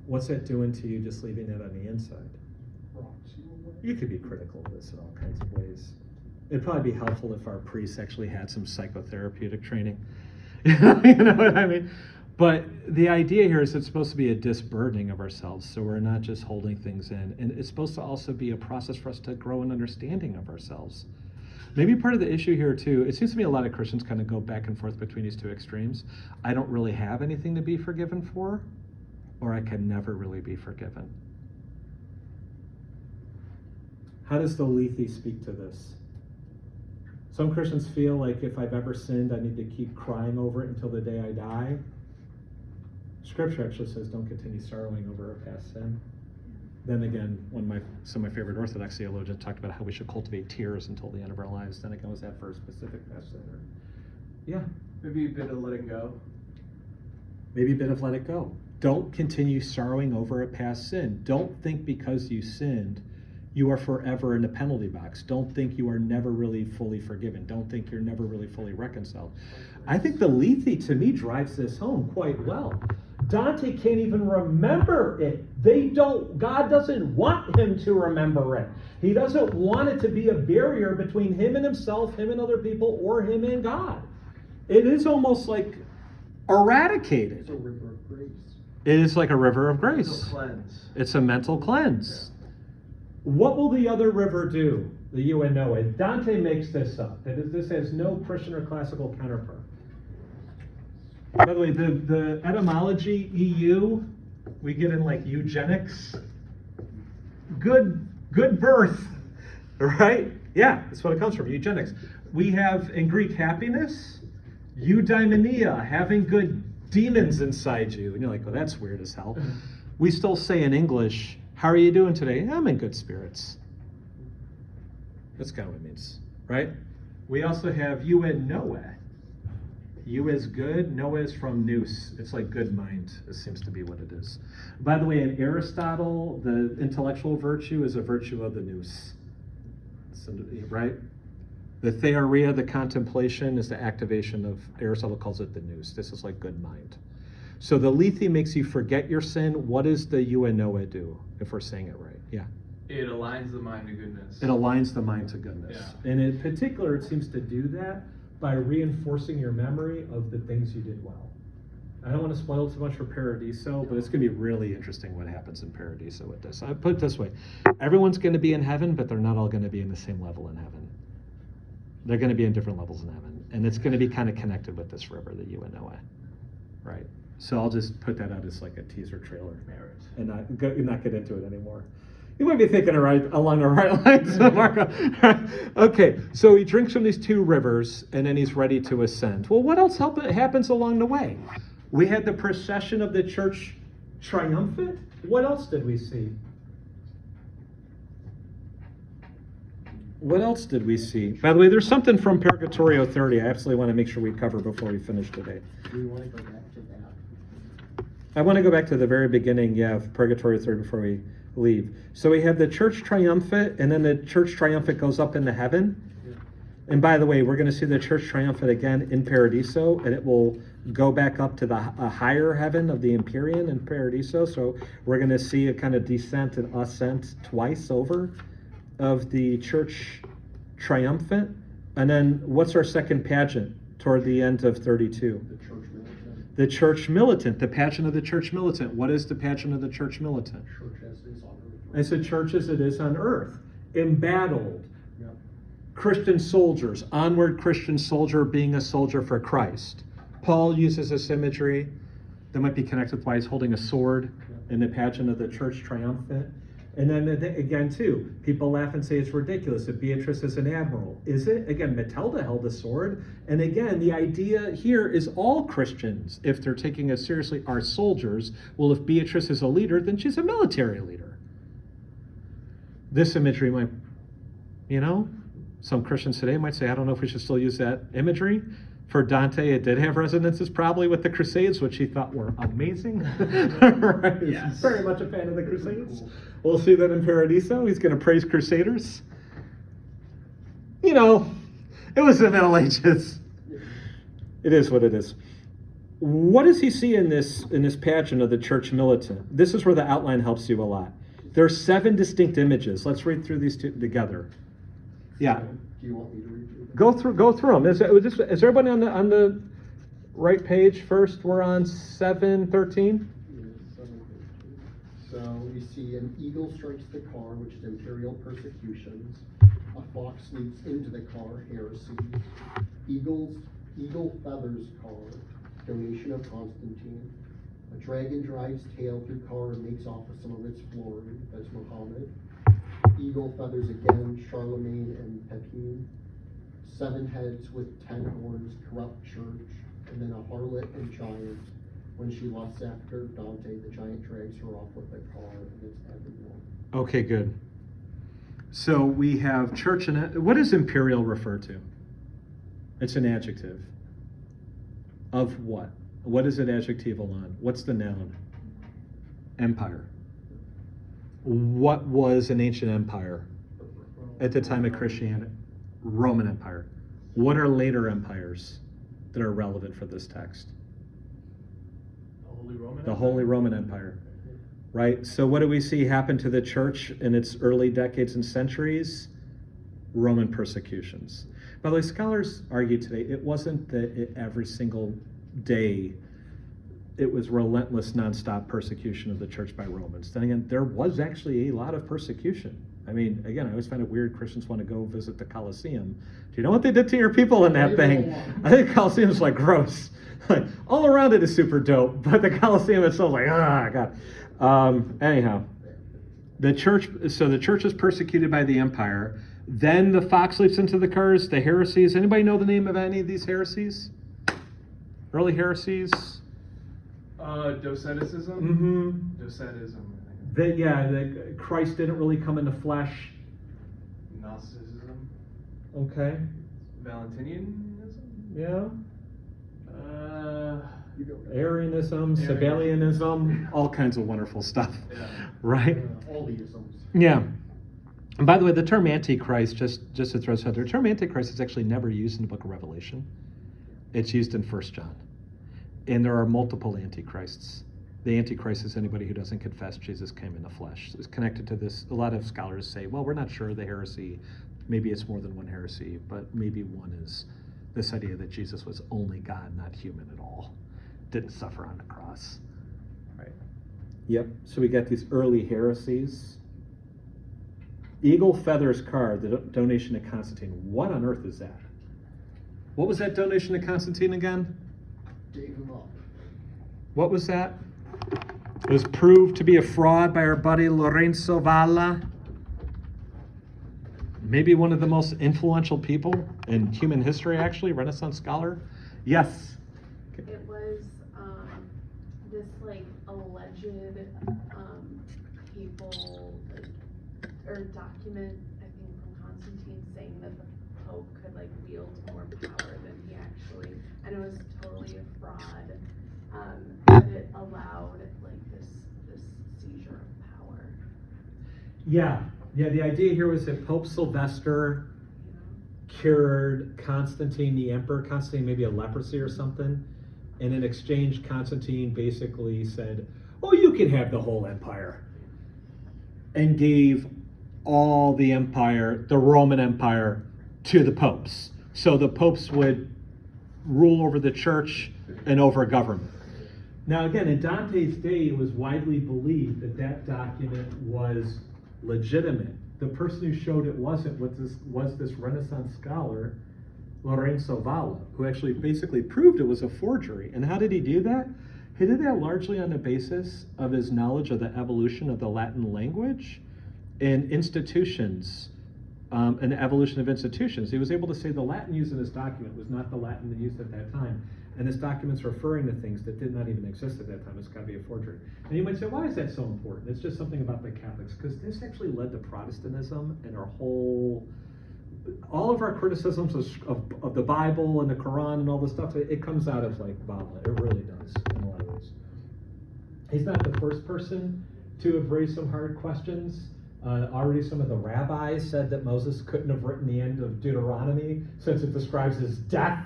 What's that doing to you just leaving that on the inside? You could be critical of this in all kinds of ways. It'd probably be helpful if our priests actually had some psychotherapeutic training. You know what I mean? But the idea here is it's supposed to be a disburdening of ourselves, so we're not just holding things in. And it's supposed to also be a process for us to grow an understanding of ourselves. Maybe part of the issue here too, it seems to me a lot of Christians kind of go back and forth between these two extremes. I don't really have anything to be forgiven for, or I can never really be forgiven. How does the lethe speak to this? Some Christians feel like if I've ever sinned, I need to keep crying over it until the day I die. Scripture actually says don't continue sorrowing over a past sin. Then again, some of my favorite Orthodox theologians talked about how we should cultivate tears until the end of our lives. Then again, was that for a specific past sin? Yeah. Maybe a bit of letting go. Maybe a bit of let it go. Don't continue sorrowing over a past sin. Don't think because you sinned, you are forever in the penalty box. Don't think you are never really fully forgiven. Don't think you're never really fully reconciled. I think the lethe, to me, drives this home quite well. Dante can't even remember it. God doesn't want him to remember it. He doesn't want it to be a barrier between him and himself, him and other people, or him and God. It is almost like eradicated. It's a river of grace. It is like a river of grace. Mental cleanse. It's a mental cleanse. What will the other river do? The you and Noah. Dante makes this up. This has no Christian or classical counterpart. By the way, the etymology EU, we get in like eugenics. Good birth, right? Yeah, that's what it comes from, eugenics. We have in Greek happiness, eudaimonia, having good demons inside you. And you're like, well, that's weird as hell. We still say in English, how are you doing today? I'm in good spirits. That's kind of what it means, right? We also have you and Noah. You is good, Noah is from nous. It's like good mind. It seems to be what it is. By the way, in Aristotle, the intellectual virtue is a virtue of the nous. So, right? The theoria, the contemplation, is the activation of, Aristotle calls it the nous. This is like good mind. So the lethe makes you forget your sin. What does the you and Noah do, if we're saying it right? Yeah. It aligns the mind to goodness. It aligns the mind to goodness. Yeah. And in particular, it seems to do that by reinforcing your memory of the things you did well. I don't want to spoil too much for Paradiso, but it's going to be really interesting what happens in Paradiso with this. I put it this way. Everyone's going to be in heaven, but they're not all going to be in the same level in heaven. They're going to be in different levels in heaven. And it's going to be kind of connected with this river that you and Noah. Right? So I'll just put that out as like a teaser trailer and not get into it anymore. You might be thinking along the right lines, Marco. Okay, so he drinks from these two rivers, and then he's ready to ascend. Well, what else happens along the way? We had the procession of the church triumphant. What else did we see? What else did we see? By the way, there's something from Purgatorio 30 I absolutely want to make sure we cover before we finish today. Do we want to go back to that? I want to go back to the very beginning, of Purgatorio 30 before we leave. So we have the church triumphant, and then the church triumphant goes up into heaven. And by the way, we're going to see the church triumphant again in Paradiso, and it will go back up to the higher heaven of the Empyrean in Paradiso. So we're going to see a kind of descent and ascent twice over of the church triumphant. And then what's our second pageant toward the end of 32? The church militant. The church militant, the pageant of the church militant. What is the pageant of the church militant? Church as it is on earth. It's a church as it is on earth, embattled. Yep. Christian soldiers, onward Christian soldier being a soldier for Christ. Paul uses this imagery that might be connected with why he's holding a sword in the pageant of the church triumphant. And then again, too, people laugh and say it's ridiculous that Beatrice is an admiral. Is it? Again, Matilda held a sword. And again, the idea here is all Christians, if they're taking us seriously, are soldiers. Well, if Beatrice is a leader, then she's a military leader. This imagery might, some Christians today might say, I don't know if we should still use that imagery. For Dante, it did have resonances probably with the Crusades, which he thought were amazing. Right? Yes. He's very much a fan of the Crusades. We'll see that in Paradiso. He's going to praise Crusaders. It was the Middle Ages. It is what it is. What does he see in this pageant of the church militant? This is where the outline helps you a lot. There are 7 distinct images. Let's read through these two together. Yeah. Do you want me to read through them? Go through them. Is everybody on the right page first? We're on 7:13. So you see an eagle strikes the car, which is imperial persecutions. A fox leaps into the car, heresies. Eagle feathers car, donation of Constantine. A dragon drives tail through car and makes off with some of its glory. That's Muhammad. Eagle feathers again, Charlemagne and Pepin. 7 heads with 10 horns, corrupt church, and then a harlot and giant. When she lusts after Dante, the giant drags her off with the car, and it's everyone. Okay, good. So we have church and what does imperial refer to? It's an adjective. Of what? What is it adjectival on? What's the noun? Empire. What was an ancient empire at the time of Christianity? Roman Empire. What are later empires that are relevant for this text? The Holy Roman Empire. Right? So what do we see happen to the church in its early decades and centuries? Roman persecutions. By the way, scholars argue today it wasn't that every single day it was relentless, nonstop persecution of the church by Romans. Then again, there was actually a lot of persecution. I mean, again, I always find it weird Christians want to go visit the Colosseum. Do you know what they did to your people in that thing? I think the Colosseum is like gross. Like, all around it is super dope, but the Colosseum itself is like, God. Anyhow, the church is persecuted by the empire. Then the fox leaps into the cars, the heresies. Anybody know the name of any of these heresies? Early heresies? Doceticism? Mm-hmm. Docetism, I think. That Christ didn't really come in the flesh. Gnosticism? Okay. Valentinianism? Yeah. You go. Arianism, Sabellianism, all kinds of wonderful stuff. Yeah. Right? All the isms. Yeah. And by the way, the term Antichrist, just to throw this out there, the term Antichrist is actually never used in the book of Revelation. It's used in 1 John. And there are multiple Antichrists. The Antichrist is anybody who doesn't confess Jesus came in the flesh. It's connected to this. A lot of scholars say, well, we're not sure of the heresy. Maybe it's more than one heresy, but maybe one is this idea that Jesus was only God, not human at all. Didn't suffer on the cross. Right. Yep. So we got these early heresies. Eagle feathers card, the donation to Constantine. What on earth is that? What was that donation to Constantine again? Gave him up. What was that? It was proved to be a fraud by our buddy Lorenzo Valla. Maybe one of the most influential people in human history, actually, Renaissance scholar. Yes. It was this alleged people or document, I think, from Constantine saying that the Pope could wield more power than he actually, and it was totally a fraud. But it allowed this seizure of power. Yeah. The idea here was that Pope Sylvester cured Constantine, the emperor, Constantine maybe a leprosy or something. And in exchange, Constantine basically said, oh, you can have the whole empire. And gave all the empire, the Roman Empire, to the popes. So the popes would rule over the church and over government. Now again, in Dante's day, it was widely believed that that document was legitimate. The person who showed it wasn't was this Renaissance scholar, Lorenzo Valla, who actually basically proved it was a forgery. And how did he do that? He did that largely on the basis of his knowledge of the evolution of the Latin language and institutions, and the evolution of institutions. He was able to say the Latin used in this document was not the Latin used at that time. And this document's referring to things that did not even exist at that time. It's got to be a forgery. And you might say, why is that so important? It's just something about the Catholics, because this actually led to Protestantism and all of our criticisms of the Bible and the Quran and all this stuff, it comes out of like Valla. It really does in a lot of ways. He's not the first person to have raised some hard questions. Already some of the rabbis said that Moses couldn't have written the end of Deuteronomy since it describes his death.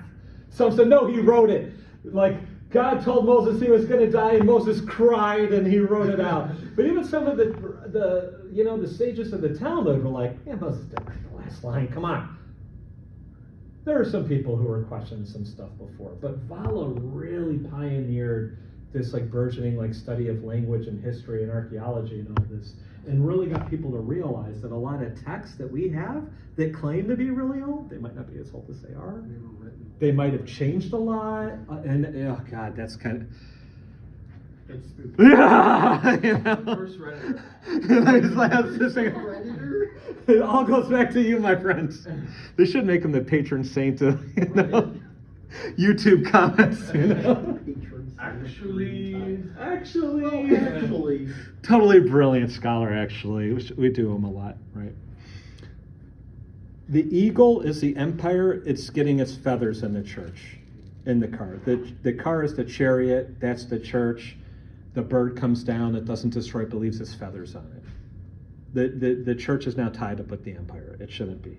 Some said, no, he wrote it. Like, God told Moses he was going to die, and Moses cried, and he wrote it out. But even some of the sages of the Talmud were like, yeah, Moses didn't write the last line, come on. There are some people who were questioning some stuff before, but Valla really pioneered this like burgeoning like study of language and history and archaeology and all this, and really got people to realize that a lot of texts that we have that claim to be really old, they might not be as old as they are. They might have changed a lot, and oh god, that's kind of. It's spooky. Yeah, you know? First Redditor. It all goes back to you, my friends. They should make him the patron saint of YouTube comments. Actually. Totally brilliant scholar. Actually, we do him a lot, right? The eagle is the empire. It's getting its feathers in the church, in the car. The car is the chariot. That's the church. The bird comes down. It doesn't destroy it, but leaves its feathers on it. The church is now tied up with the empire. It shouldn't be.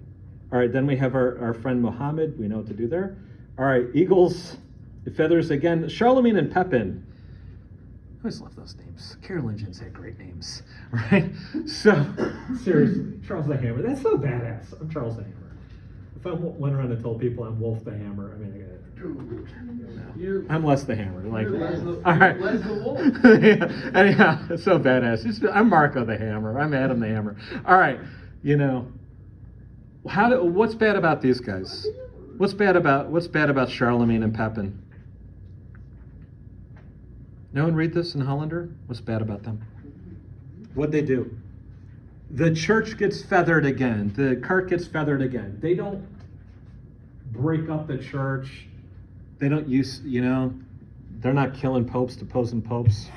All right, then we have our friend Muhammad. We know what to do there. All right, eagles, the feathers again. Charlemagne and Pepin. I always love those names. Carolingians had great names, right? So, seriously, Charles the Hammer. That's so badass. I'm Charles the Hammer. If I went around and told people I'm Wolf the Hammer, I mean, I'm Les the Hammer. Like, all right. Les the Wolf. Yeah, anyhow, it's so badass. I'm Marco the Hammer. I'm Adam the Hammer. All right, what's bad about these guys? What's bad about Charlemagne and Pepin? No one read this in Hollander? What's bad about them? What'd they do? The church gets feathered again. The cart gets feathered again. They don't break up the church. They don't use, they're not killing popes, deposing popes.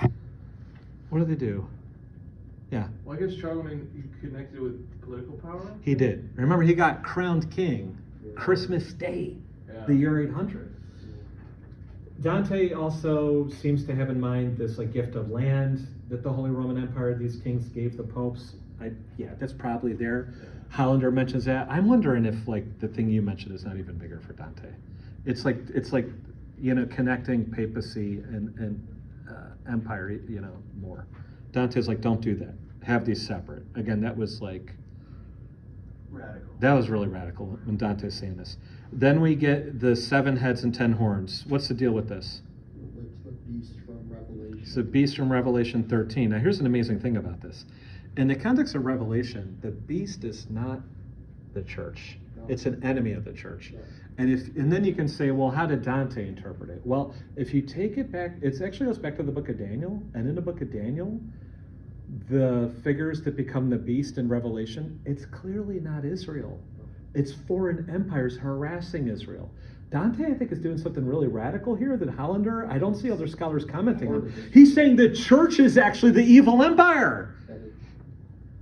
What do they do? Yeah. Well, I guess Charlemagne connected with political power? He did. Remember, he got crowned king Christmas Day, the year 800. Dante also seems to have in mind this gift of land that the Holy Roman Empire, these kings gave the popes. That's probably there. Hollander mentions that. I'm wondering if the thing you mentioned is not even bigger for Dante. It's like connecting papacy and empire, more. Dante's like, don't do that. Have these separate. Again, that was Radical. That was really radical when Dante's saying this. Then we get the 7 heads and 10 horns. What's the deal with this? It's the beast from Revelation. It's the beast from Revelation 13. Now here's an amazing thing about this. In the context of Revelation, the beast is not the church. No. It's an enemy of the church. Yeah. And then you can say, well, how did Dante interpret it? Well, if you take it back, it actually goes back to the book of Daniel. And in the book of Daniel, the figures that become the beast in Revelation, it's clearly not Israel. It's foreign empires harassing Israel. Dante, I think, is doing something really radical here that Hollander, I don't see other scholars commenting on. He's saying the church is actually the evil empire. And it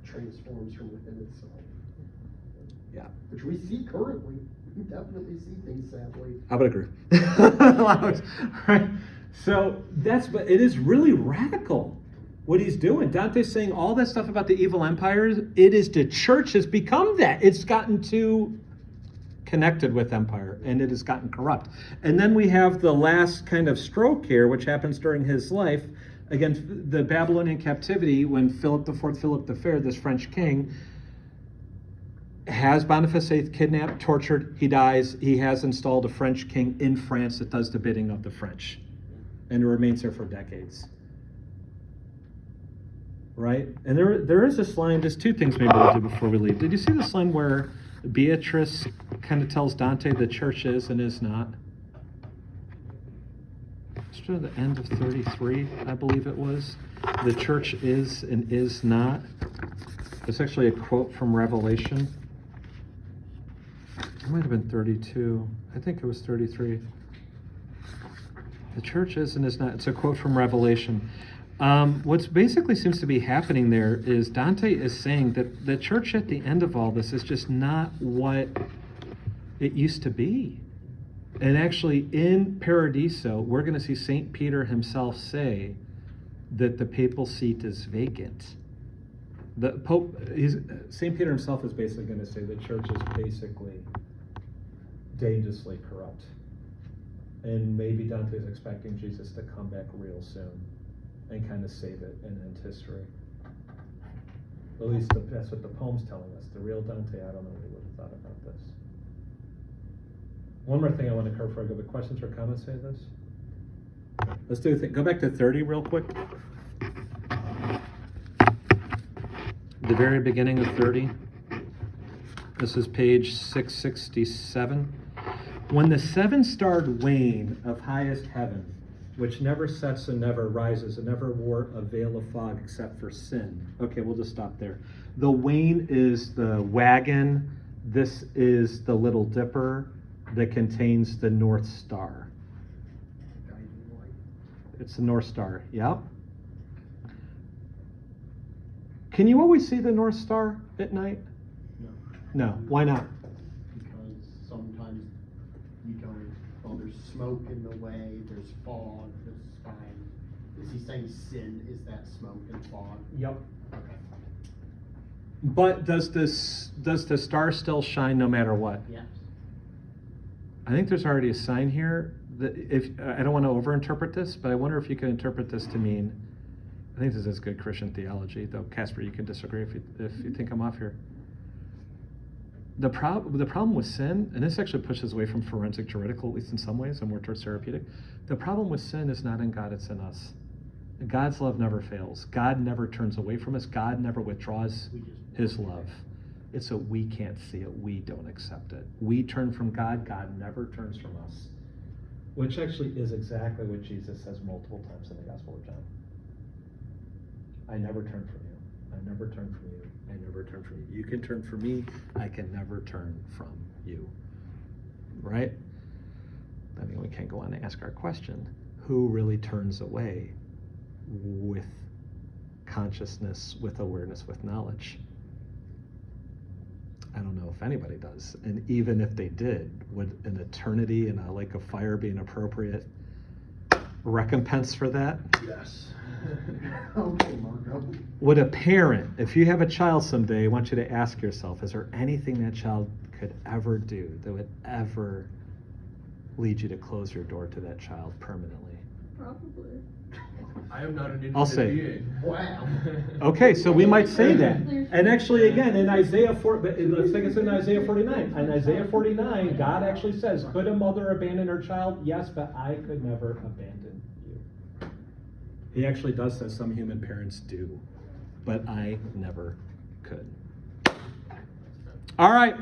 transforms from within itself. Yeah. Which we see currently. We definitely see things sadly. I would agree. Right? So but it is really radical what he's doing. Dante's saying all that stuff about the evil empires, it is the church has become that. It's gotten too connected with empire, and it has gotten corrupt. And then we have the last kind of stroke here, which happens during his life. Again, the Babylonian captivity, when Philip the Fair, this French king, has Boniface VIII kidnapped, tortured, he dies. He has installed a French king in France that does the bidding of the French, and it remains there for decades. Right? And there is this line, there's two things maybe we'll do before we leave. Did you see this line where Beatrice kind of tells Dante the church is and is not? It's to the end of 33, I believe it was. The church is and is not. It's actually a quote from Revelation. It might have been 32. I think it was 33. The church is and is not. It's a quote from Revelation. What's basically seems to be happening there is Dante is saying that the church at the end of all this is just not what it used to be. And actually in Paradiso, we're going to see St. Peter himself say that the papal seat is vacant. The Pope, St. Peter himself is basically going to say the church is basically dangerously corrupt. And maybe Dante's expecting Jesus to come back real soon and kind of save it and end history. At least that's what the poem's telling us. The real Dante, I don't know what he would have thought about this. One more thing I want to cover before I go. The questions or comments say this? Let's do the thing. Go back to 30 real quick. The very beginning of 30. This is page 667. When the seven-starred wane of highest heaven, which never sets and never rises, and never wore a veil of fog except for sin. Okay, we'll just stop there. The wane is the wagon. This is the Little Dipper that contains the North Star. It's the North Star, yep. Can you always see the North Star at night? No. No, why not? Because sometimes you don't, well, there's smoke in the way, there's fog, there's sky. Is he saying sin is that smoke and fog? Yep. Okay. But does the star still shine no matter what? Yes. I think there's already a sign here that if I don't want to overinterpret this, but I wonder if you can interpret this to mean, I think this is good Christian theology, though Casper, you can disagree if you think I'm off here. The problem with sin, and this actually pushes away from forensic juridical, at least in some ways, and more towards therapeutic. The problem with sin is not in God, it's in us. God's love never fails. God never turns away from us. God never withdraws his love. It's that we can't see it. We don't accept it. We turn from God. God never turns from us. Which actually is exactly what Jesus says multiple times in the Gospel of John. I never turn from you. I never turn from you. I never turn from you. You can turn from me. I can never turn from you. Right? I mean, we can go on to ask our question. Who really turns away with consciousness, with awareness, with knowledge? I don't know if anybody does. And even if they did, would an eternity in a lake of fire be an appropriate recompense for that? Yes. Okay, Marco. Would a parent, if you have a child someday, I want you to ask yourself, is there anything that child could ever do that would ever lead you to close your door to that child permanently? Probably. I am not an infinite I'll say. being. Wow. Okay, so we might say that. And actually, again, in Isaiah 4, let's think it's in Isaiah 49. In Isaiah 49, God actually says, could a mother abandon her child? Yes, but I could never abandon you. He actually does say some human parents do, but I never could. All right.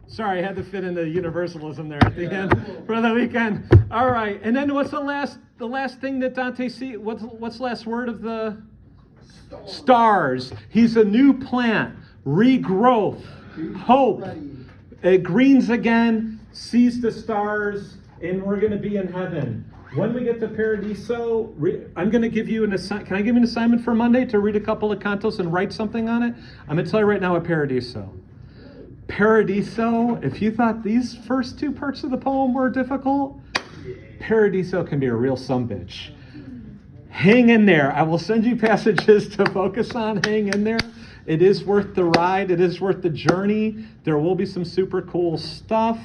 Sorry, I had to fit in the universalism there at the end for the weekend. All right, and then what's the last thing that Dante sees? What's the last word of the stars? He's a new plant, regrowth, hope. It greens again, sees the stars, and we're going to be in heaven. When we get to Paradiso, I'm going to give you an assignment. Can I give you an assignment for Monday to read a couple of cantos and write something on it? I'm going to tell you right now what Paradiso. Paradiso, if you thought these first two parts of the poem were difficult, Paradiso can be a real sumbitch. Hang in there. I will send you passages to focus on. Hang in there. It is worth the ride. It is worth the journey. There will be some super cool stuff.